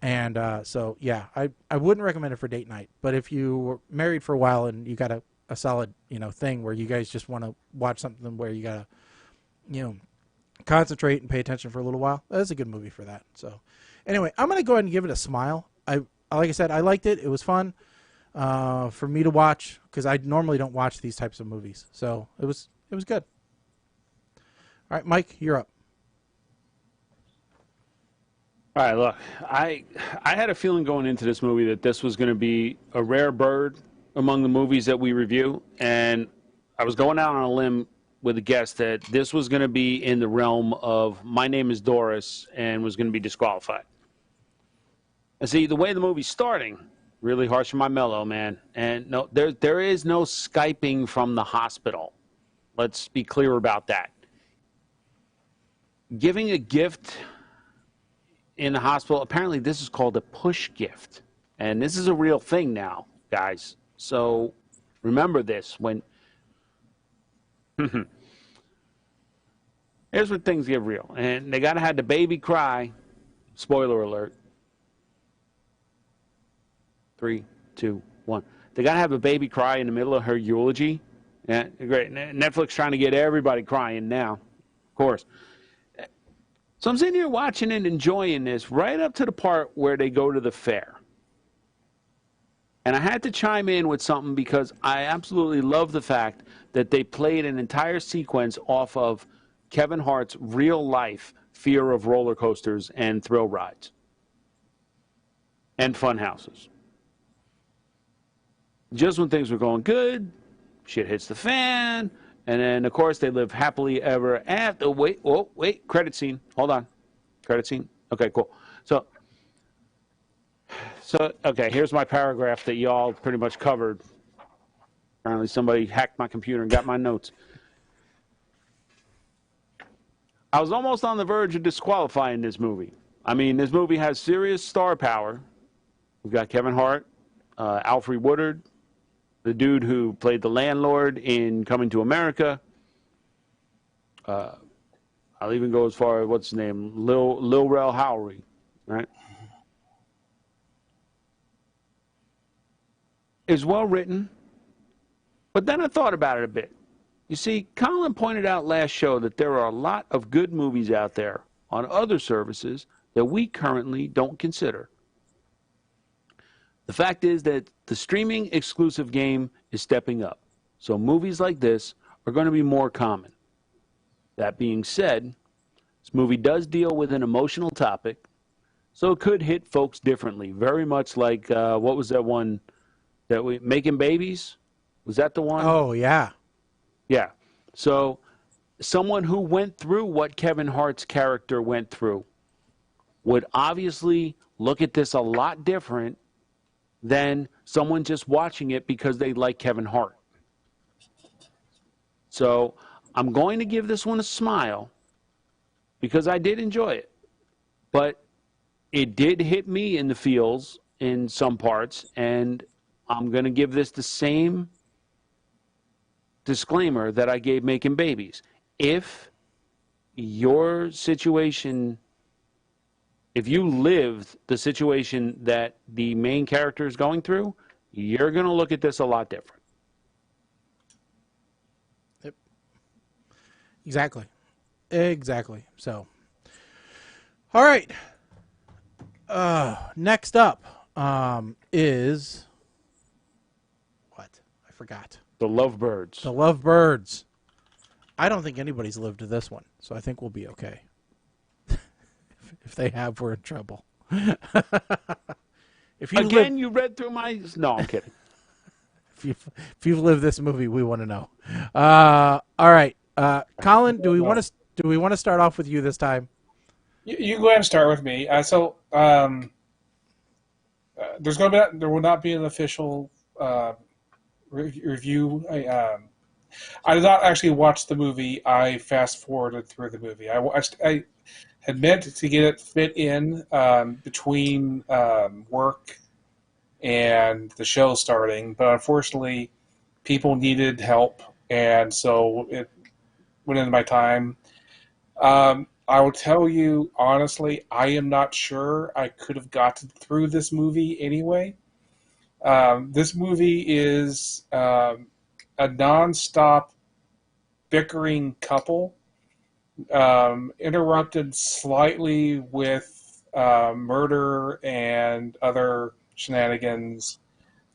And so, yeah, I wouldn't recommend it for date night. But if you were married for a while and you got a solid, thing where you guys just want to watch something where you got to, concentrate and pay attention for a little while, that's a good movie for that. So, anyway, I'm going to go ahead and give it a smile. Like I said, I liked it. It was fun for me to watch because I normally don't watch these types of movies. So, it was good. All right, Mike, you're up. All right, look, I had a feeling going into this movie that this was going to be a rare bird among the movies that we review, and I was going out on a limb with a guess that this was going to be in the realm of My Name is Doris and was going to be disqualified. And see, the way the movie's starting, really harsh on my mellow, man, and no, there is no Skyping from the hospital. Let's be clear about that. Giving a gift in the hospital, apparently this is called a push gift. And this is a real thing now, guys. So remember this when... Here's when things get real. And they got to have the baby cry. Spoiler alert. 3, 2, 1. They got to have a baby cry in the middle of her eulogy. Yeah, great. Netflix trying to get everybody crying now, of course. So I'm sitting here watching and enjoying this right up to the part where they go to the fair. And I had to chime in with something because I absolutely love the fact that they played an entire sequence off of Kevin Hart's real life fear of roller coasters and thrill rides and fun houses. Just when things were going good, shit hits the fan. And then, of course, they live happily ever after. Wait, credit scene. Hold on. Credit scene. Okay, cool. So, okay, here's my paragraph that y'all pretty much covered. Apparently somebody hacked my computer and got my notes. I was almost on the verge of disqualifying this movie. I mean, this movie has serious star power. We've got Kevin Hart, Alfre Woodard, the dude who played the landlord in Coming to America. I'll even go as far as, what's his name? Lil Rel Howery, right? It's well written, but then I thought about it a bit. You see, Colin pointed out last show that there are a lot of good movies out there on other services that we currently don't consider. The fact is that the streaming exclusive game is stepping up, so movies like this are going to be more common. That being said, this movie does deal with an emotional topic, so it could hit folks differently, very much like, what was that one that we, Making Babies? Was that the one? Oh, yeah. Yeah. So someone who went through what Kevin Hart's character went through would obviously look at this a lot different than someone just watching it because they like Kevin Hart. So I'm going to give this one a smile because I did enjoy it. But it did hit me in the feels in some parts, and I'm going to give this the same disclaimer that I gave making babies. If your situation, if you lived the situation that the main character is going through, you're going to look at this a lot different. Yep. Exactly. So, all right. Next up is what? I forgot. The Lovebirds. The Lovebirds. I don't think anybody's lived to this one, so I think we'll be okay. If they have, we're in trouble. If you Again, you read through my... No, I'm kidding. If you've lived this movie, we want to know. All right, Colin, do we want to start off with you this time? You go ahead and start with me. There will not be an official review. I did not actually watch the movie. I fast forwarded through the movie. I had meant to get it fit in between work and the show starting, but unfortunately, people needed help, and so it went into my time. I will tell you honestly, I am not sure I could have gotten through this movie anyway. This movie is a non-stop bickering couple, interrupted slightly with murder and other shenanigans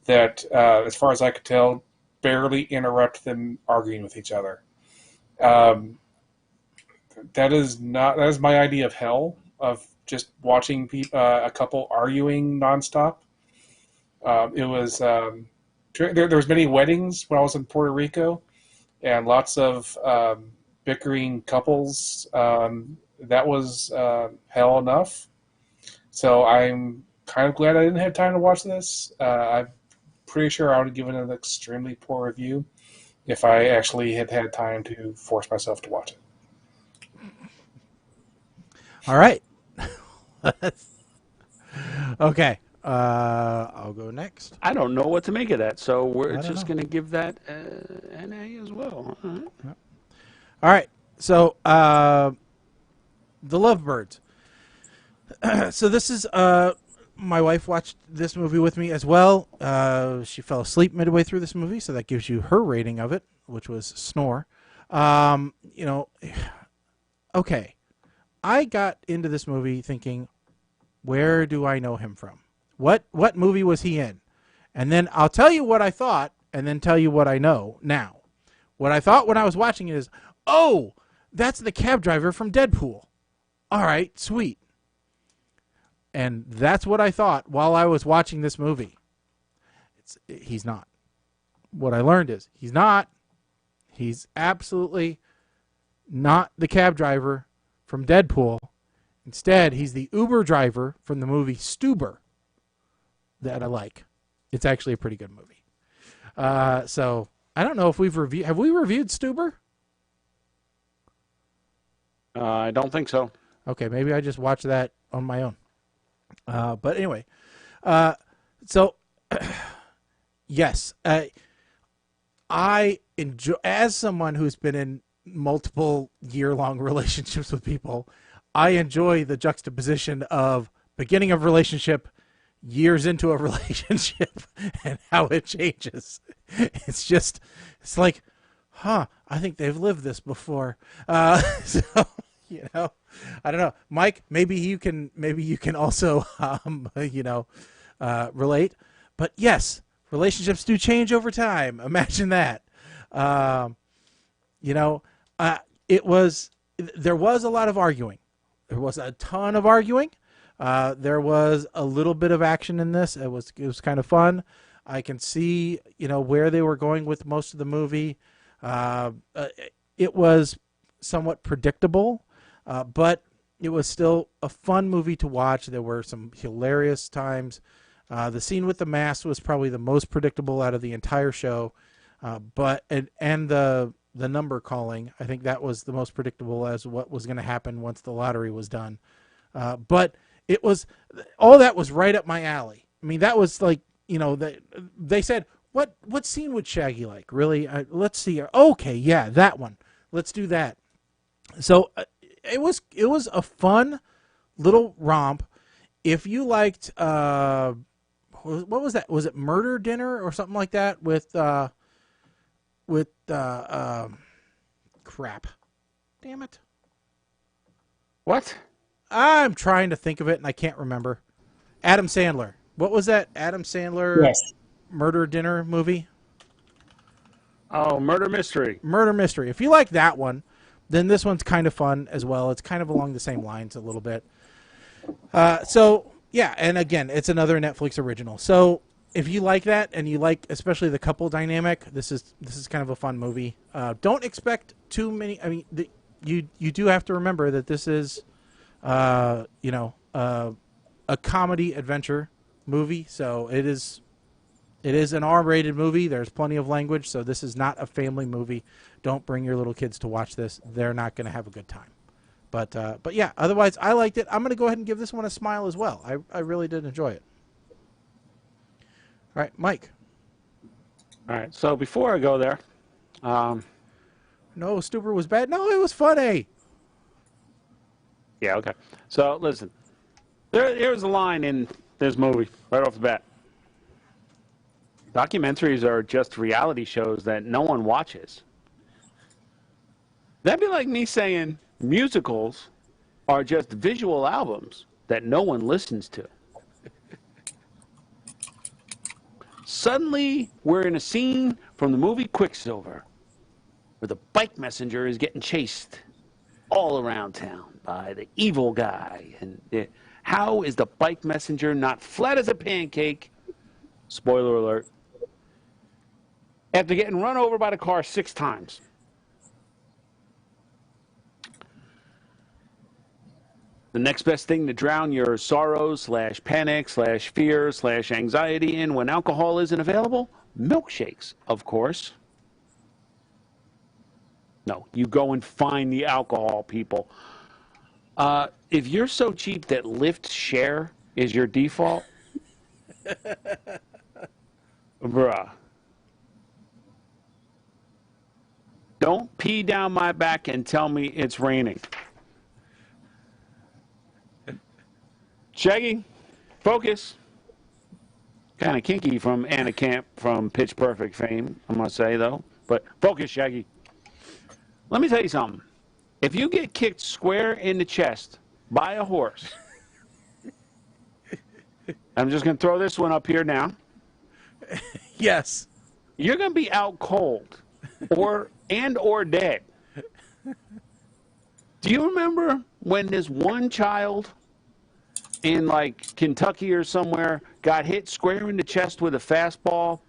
that, as far as I could tell, barely interrupt them arguing with each other. That is my idea of hell, of just watching a couple arguing nonstop. There was many weddings when I was in Puerto Rico, and lots of bickering couples. That was hell enough. So I'm kind of glad I didn't have time to watch this. I'm pretty sure I would have given it an extremely poor review if I actually had had time to force myself to watch it. All right. Okay. I'll go next. I don't know what to make of that, so we're just going to give that an A as well. All right. All right. So, The Lovebirds. So this is my wife watched this movie with me as well. She fell asleep midway through this movie, so that gives you her rating of it, which was snore. Okay. I got into this movie thinking, where do I know him from? What movie was he in? And then I'll tell you what I thought, and then tell you what I know now. What I thought when I was watching it is, oh, that's the cab driver from Deadpool. All right, sweet. And that's what I thought while I was watching this movie. He's not. What I learned is he's not. He's absolutely not the cab driver from Deadpool. Instead, he's the Uber driver from the movie Stuber that I like. It's actually a pretty good movie. So I don't know if have we reviewed Stuber? I don't think so. Okay, maybe I just watched that on my own. But anyway, so yes, I enjoy, as someone who's been in multiple year-long relationships with people, I enjoy the juxtaposition of beginning of relationship, years into a relationship, and how it changes. It's like, I think they've lived this before. So, I don't know, Mike. Maybe you can also, relate. But yes, relationships do change over time. Imagine that. There was a lot of arguing. There was a ton of arguing. There was a little bit of action in this. It was kind of fun. I can see, where they were going with most of the movie. It was somewhat predictable, but it was still a fun movie to watch. There were some hilarious times. The scene with the mask was probably the most predictable out of the entire show. But the number calling, I think that was the most predictable as what was going to happen once the lottery was done. But all that was right up my alley. I mean, that was like, they said, What scene would Shaggy like? Really? Let's see. Okay, yeah, that one. Let's do that. So it was a fun little romp. If you liked, what was that? Was it Murder Dinner or something like that with crap? Damn it! What? I'm trying to think of it and I can't remember. Adam Sandler. What was that? Adam Sandler. Yes. Murder Dinner movie? Oh, Murder Mystery. Murder Mystery. If you like that one, then this one's kind of fun as well. It's kind of along the same lines a little bit. So, yeah, and again, it's another Netflix original. So, if you like that and you like especially the couple dynamic, this is kind of a fun movie. Don't expect too many. I mean, you do have to remember that this is, a comedy adventure movie. So it is an R-rated movie. There's plenty of language, so this is not a family movie. Don't bring your little kids to watch this. They're not going to have a good time. But yeah, otherwise, I liked it. I'm going to go ahead and give this one a smile as well. I really did enjoy it. All right, Mike. All right, so before I go there, No, Stupor was bad. No, it was funny. yeah, okay. So listen, here's a line in this movie right off the bat. Documentaries are just reality shows that no one watches. That'd be like me saying musicals are just visual albums that no one listens to. Suddenly, we're in a scene from the movie Quicksilver, where the bike messenger is getting chased all around town by the evil guy. And how is the bike messenger not flat as a pancake? Spoiler alert. After getting run over by the car 6 times. The next best thing to drown your sorrows / panic / fear / anxiety in when alcohol isn't available? Milkshakes, of course. No, you go and find the alcohol, people. If you're so cheap that Lyft share is your default, bruh. Don't pee down my back and tell me it's raining. Shaggy, focus. Kind of kinky from Anna Camp from Pitch Perfect fame, I must say, though. But focus, Shaggy. Let me tell you something. If you get kicked square in the chest by a horse, I'm just going to throw this one up here now. Yes. You're going to be out cold or dead. Do you remember when this one child in like Kentucky or somewhere got hit square in the chest with a fastball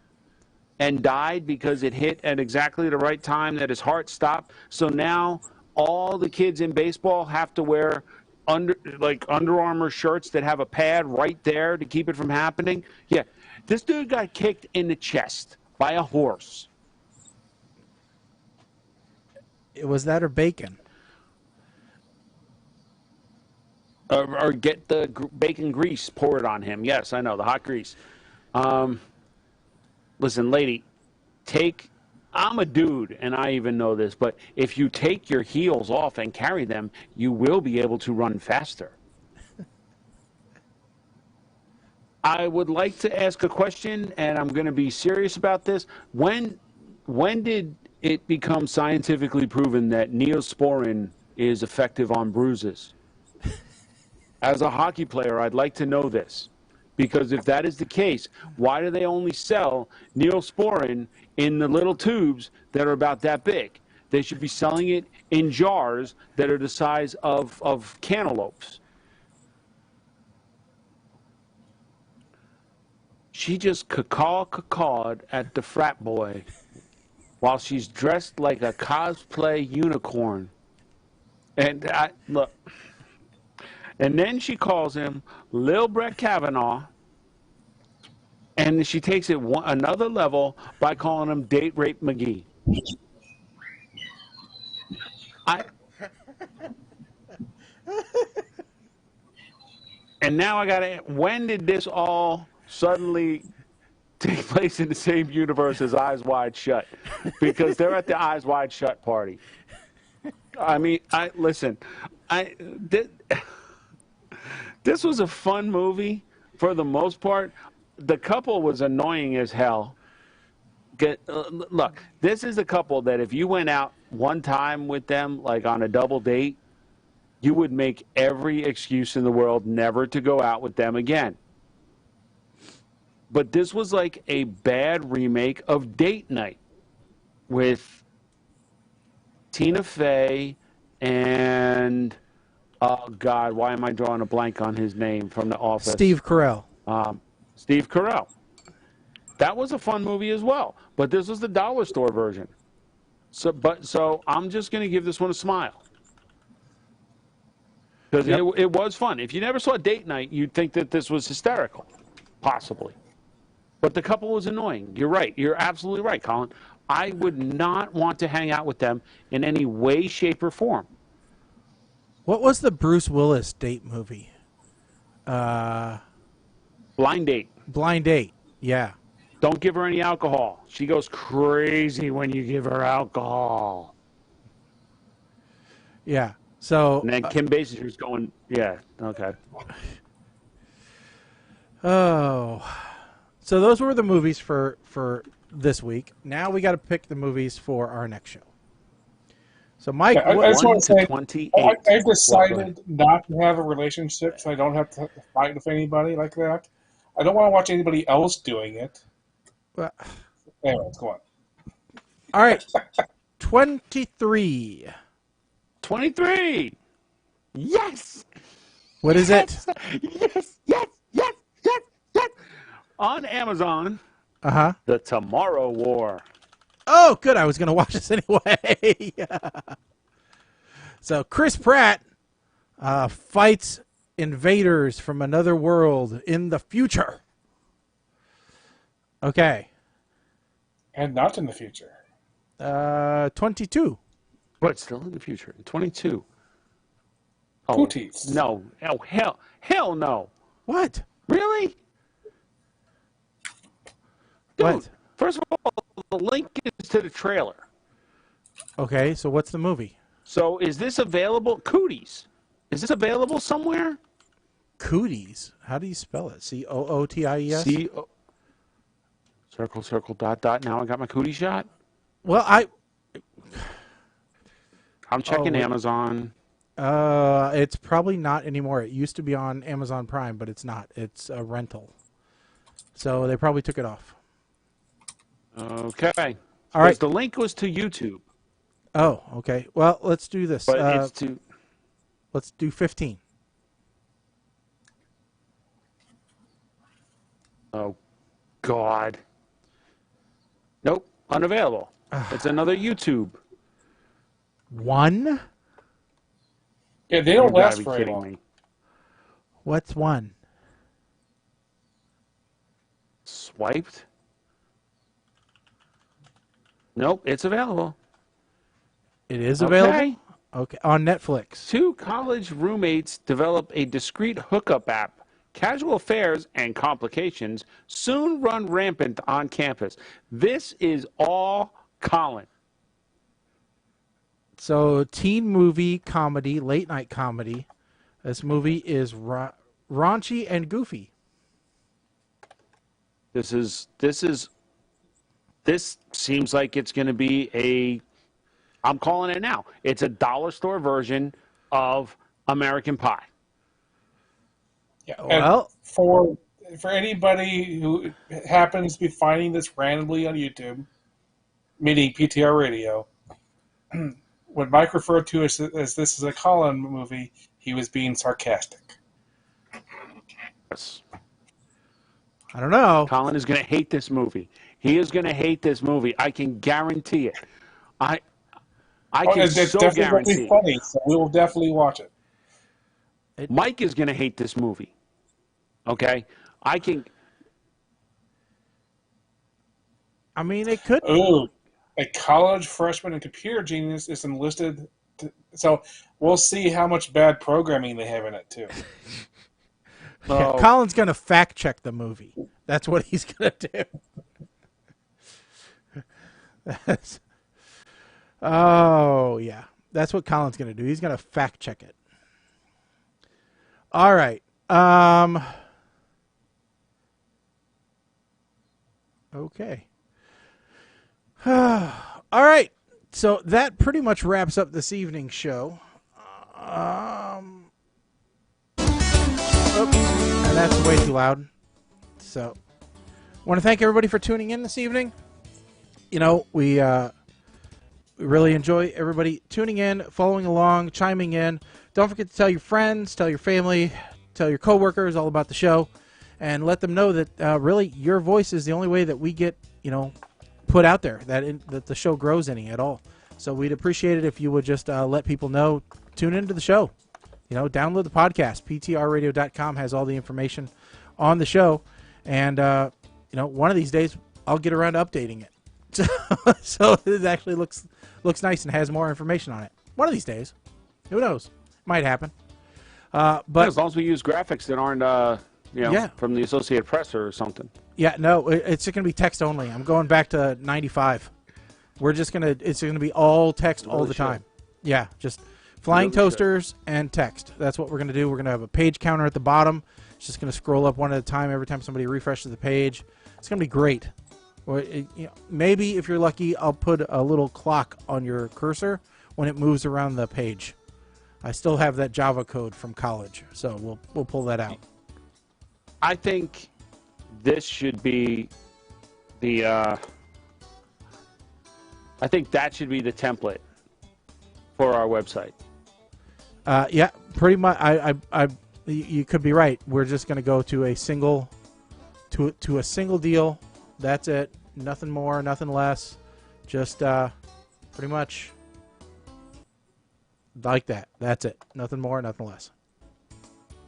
and died because it hit at exactly the right time that his heart stopped? So now all the kids in baseball have to wear Under Armour shirts that have a pad right there to keep it from happening. Yeah, this dude got kicked in the chest by a horse. Was that or bacon? Or get the bacon grease poured on him. Yes, I know, the hot grease. Listen, lady, I'm a dude, and I even know this, but if you take your heels off and carry them, you will be able to run faster. I would like to ask a question, and I'm going to be serious about this. When did it become scientifically proven that Neosporin is effective on bruises? As a hockey player, I'd like to know this. Because if that is the case, why do they only sell Neosporin in the little tubes that are about that big? They should be selling it in jars that are the size of cantaloupes. She just cacawed at the frat boy while she's dressed like a cosplay unicorn. And look. And then she calls him Lil Brett Kavanaugh, and she takes it another level by calling him Date Rape McGee. And now I got to, when did this all suddenly take place in the same universe as Eyes Wide Shut, because they're at the Eyes Wide Shut party. I mean, this was a fun movie for the most part. The couple was annoying as hell. Look, this is a couple that if you went out one time with them, like on a double date, you would make every excuse in the world never to go out with them again. But this was like a bad remake of Date Night with Tina Fey and, oh God, why am I drawing a blank on his name from The Office? Steve Carell. Steve Carell. That was a fun movie as well, but this was the dollar store version. So I'm just going to give this one a smile. Because it was fun. If you never saw Date Night, you'd think that this was hysterical, possibly. But the couple was annoying. You're right. You're absolutely right, Colin. I would not want to hang out with them in any way, shape, or form. What was the Bruce Willis date movie? Blind Date. Blind Date. Yeah. Don't give her any alcohol. She goes crazy when you give her alcohol. Yeah. So. And then Kim Basinger's going, yeah, okay. Oh. So those were the movies for this week. Now we got to pick the movies for our next show. So, Mike, I just want to say, 28. I've decided not to have a relationship, so I don't have to fight with anybody like that. I don't want to watch anybody else doing it. Well, anyways, go on. All right. 23. 23. Yes. What is it? Yes. On Amazon. Uh-huh. The Tomorrow War. Oh, good. I was going to watch this anyway. So Chris Pratt fights invaders from another world in the future. Okay. And not in the future. 22. But still in the future. 22. Oh, Cooties. no. Oh, hell no. What? Really? Dude, What? first of all, the link is to the trailer. Okay, so what's the movie? So is this available? Cooties. Is this available somewhere? Cooties. How do you spell it? Cooties? C-O... Circle, dot. Now I got my cootie shot. Well, I'm checking wait. Amazon. It's probably not anymore. It used to be on Amazon Prime, but it's not. It's a rental. So they probably took it off. Okay. All right. The link was to YouTube. Oh, okay. Well, let's do this. But it's to... Let's do 15. Oh, God. Nope. Unavailable. It's another YouTube. One? Yeah, they don't You gotta last be very kidding long. me. What's one? Swiped? Nope, it's available. It is available? Okay. Okay. On Netflix. Two college roommates develop a discreet hookup app. Casual affairs and complications soon run rampant on campus. This is all Colin. So, teen movie comedy, late night comedy. This movie is raunchy and goofy. This seems like it's going to be I'm calling it now. It's a dollar store version of American Pie. Yeah, Well, for anybody who happens to be finding this randomly on YouTube, meaning PTR Radio, when Mike referred to as this is a Colin movie, he was being sarcastic. Yes. I don't know. Colin is going to hate this movie. He is going to hate this movie. I can guarantee it. I can it's so definitely guarantee going to be funny, so we will definitely watch it. Mike is going to hate this movie. Okay? I mean, it could. Ooh, a college freshman and computer genius is enlisted. So we'll see how much bad programming they have in it, too. Oh. Colin's going to fact check the movie. That's what he's going to do. Oh, yeah. That's what Colin's going to do. He's going to fact check it. All right. Okay. All right. So that pretty much wraps up this evening's show. And that's way too loud. So, want to thank everybody for tuning in this evening. You know, we really enjoy everybody tuning in, following along, chiming in. Don't forget to tell your friends, tell your family, tell your coworkers all about the show, and let them know that really your voice is the only way that we get, put out there, that the show grows any at all. So we'd appreciate it if you would just let people know, tune into the show. Download the podcast. PTRradio.com has all the information on the show. And, one of these days, I'll get around to updating it. So it actually looks nice and has more information on it. One of these days. Who knows? Might happen. But as long as we use graphics that aren't, from the Associated Press or something. Yeah, no, it's going to be text only. I'm going back to 95. It's going to be all text all the time. Yeah, just flying toasters and text. That's what we're going to do. We're going to have a page counter at the bottom. It's just going to scroll up one at a time every time somebody refreshes the page. It's going to be great. Or maybe if you're lucky, I'll put a little clock on your cursor when it moves around the page. I still have that Java code from college, so we'll pull that out. I think this should be the. I think that should be the template for our website. Yeah, pretty much. You could be right. We're just going to go to a single deal. That's it. Nothing more, nothing less. Just pretty much like that. That's it. Nothing more, nothing less.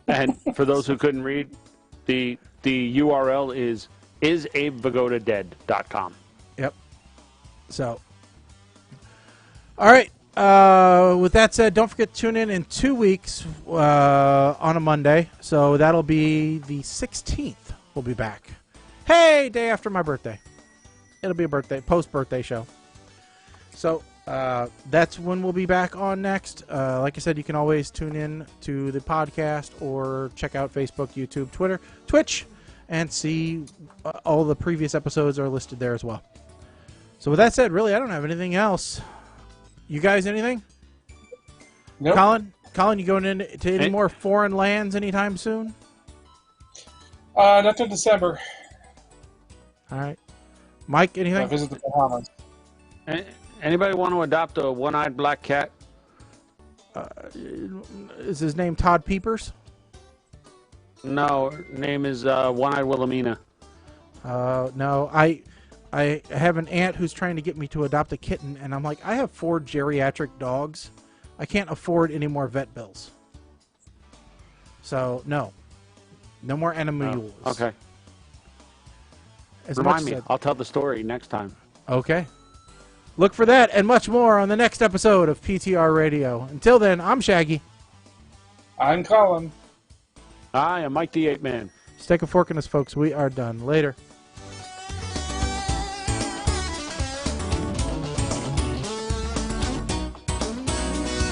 And for those who couldn't read, the URL is AbeVagodaDead.com. Yep. So, all right. With that said, don't forget to tune in 2 weeks on a Monday. So that'll be the 16th. We'll be back. Hey, day after my birthday. It'll be a post-birthday show. So that's when we'll be back on next. Like I said, you can always tune in to the podcast or check out Facebook, YouTube, Twitter, Twitch, and see all the previous episodes are listed there as well. So with that said, really, I don't have anything else. You guys, anything? Nope. Colin, you going into any more foreign lands anytime soon? Not till December. All right. Mike, anything? I visit the Bahamas. Anybody want to adopt a one-eyed black cat? Is his name Todd Peepers? No, name is One-Eyed Wilhelmina. No, I have an aunt who's trying to get me to adopt a kitten, and I'm like, I have 4 geriatric dogs. I can't afford any more vet bills. So, no more animals. Oh, okay. As Remind much me. as I'll tell the story next time. Okay. Look for that and much more on the next episode of PTR Radio. Until then, I'm Shaggy. I'm Colin. I am Mike the Ape Man. Stick a fork in us, folks. We are done. Later.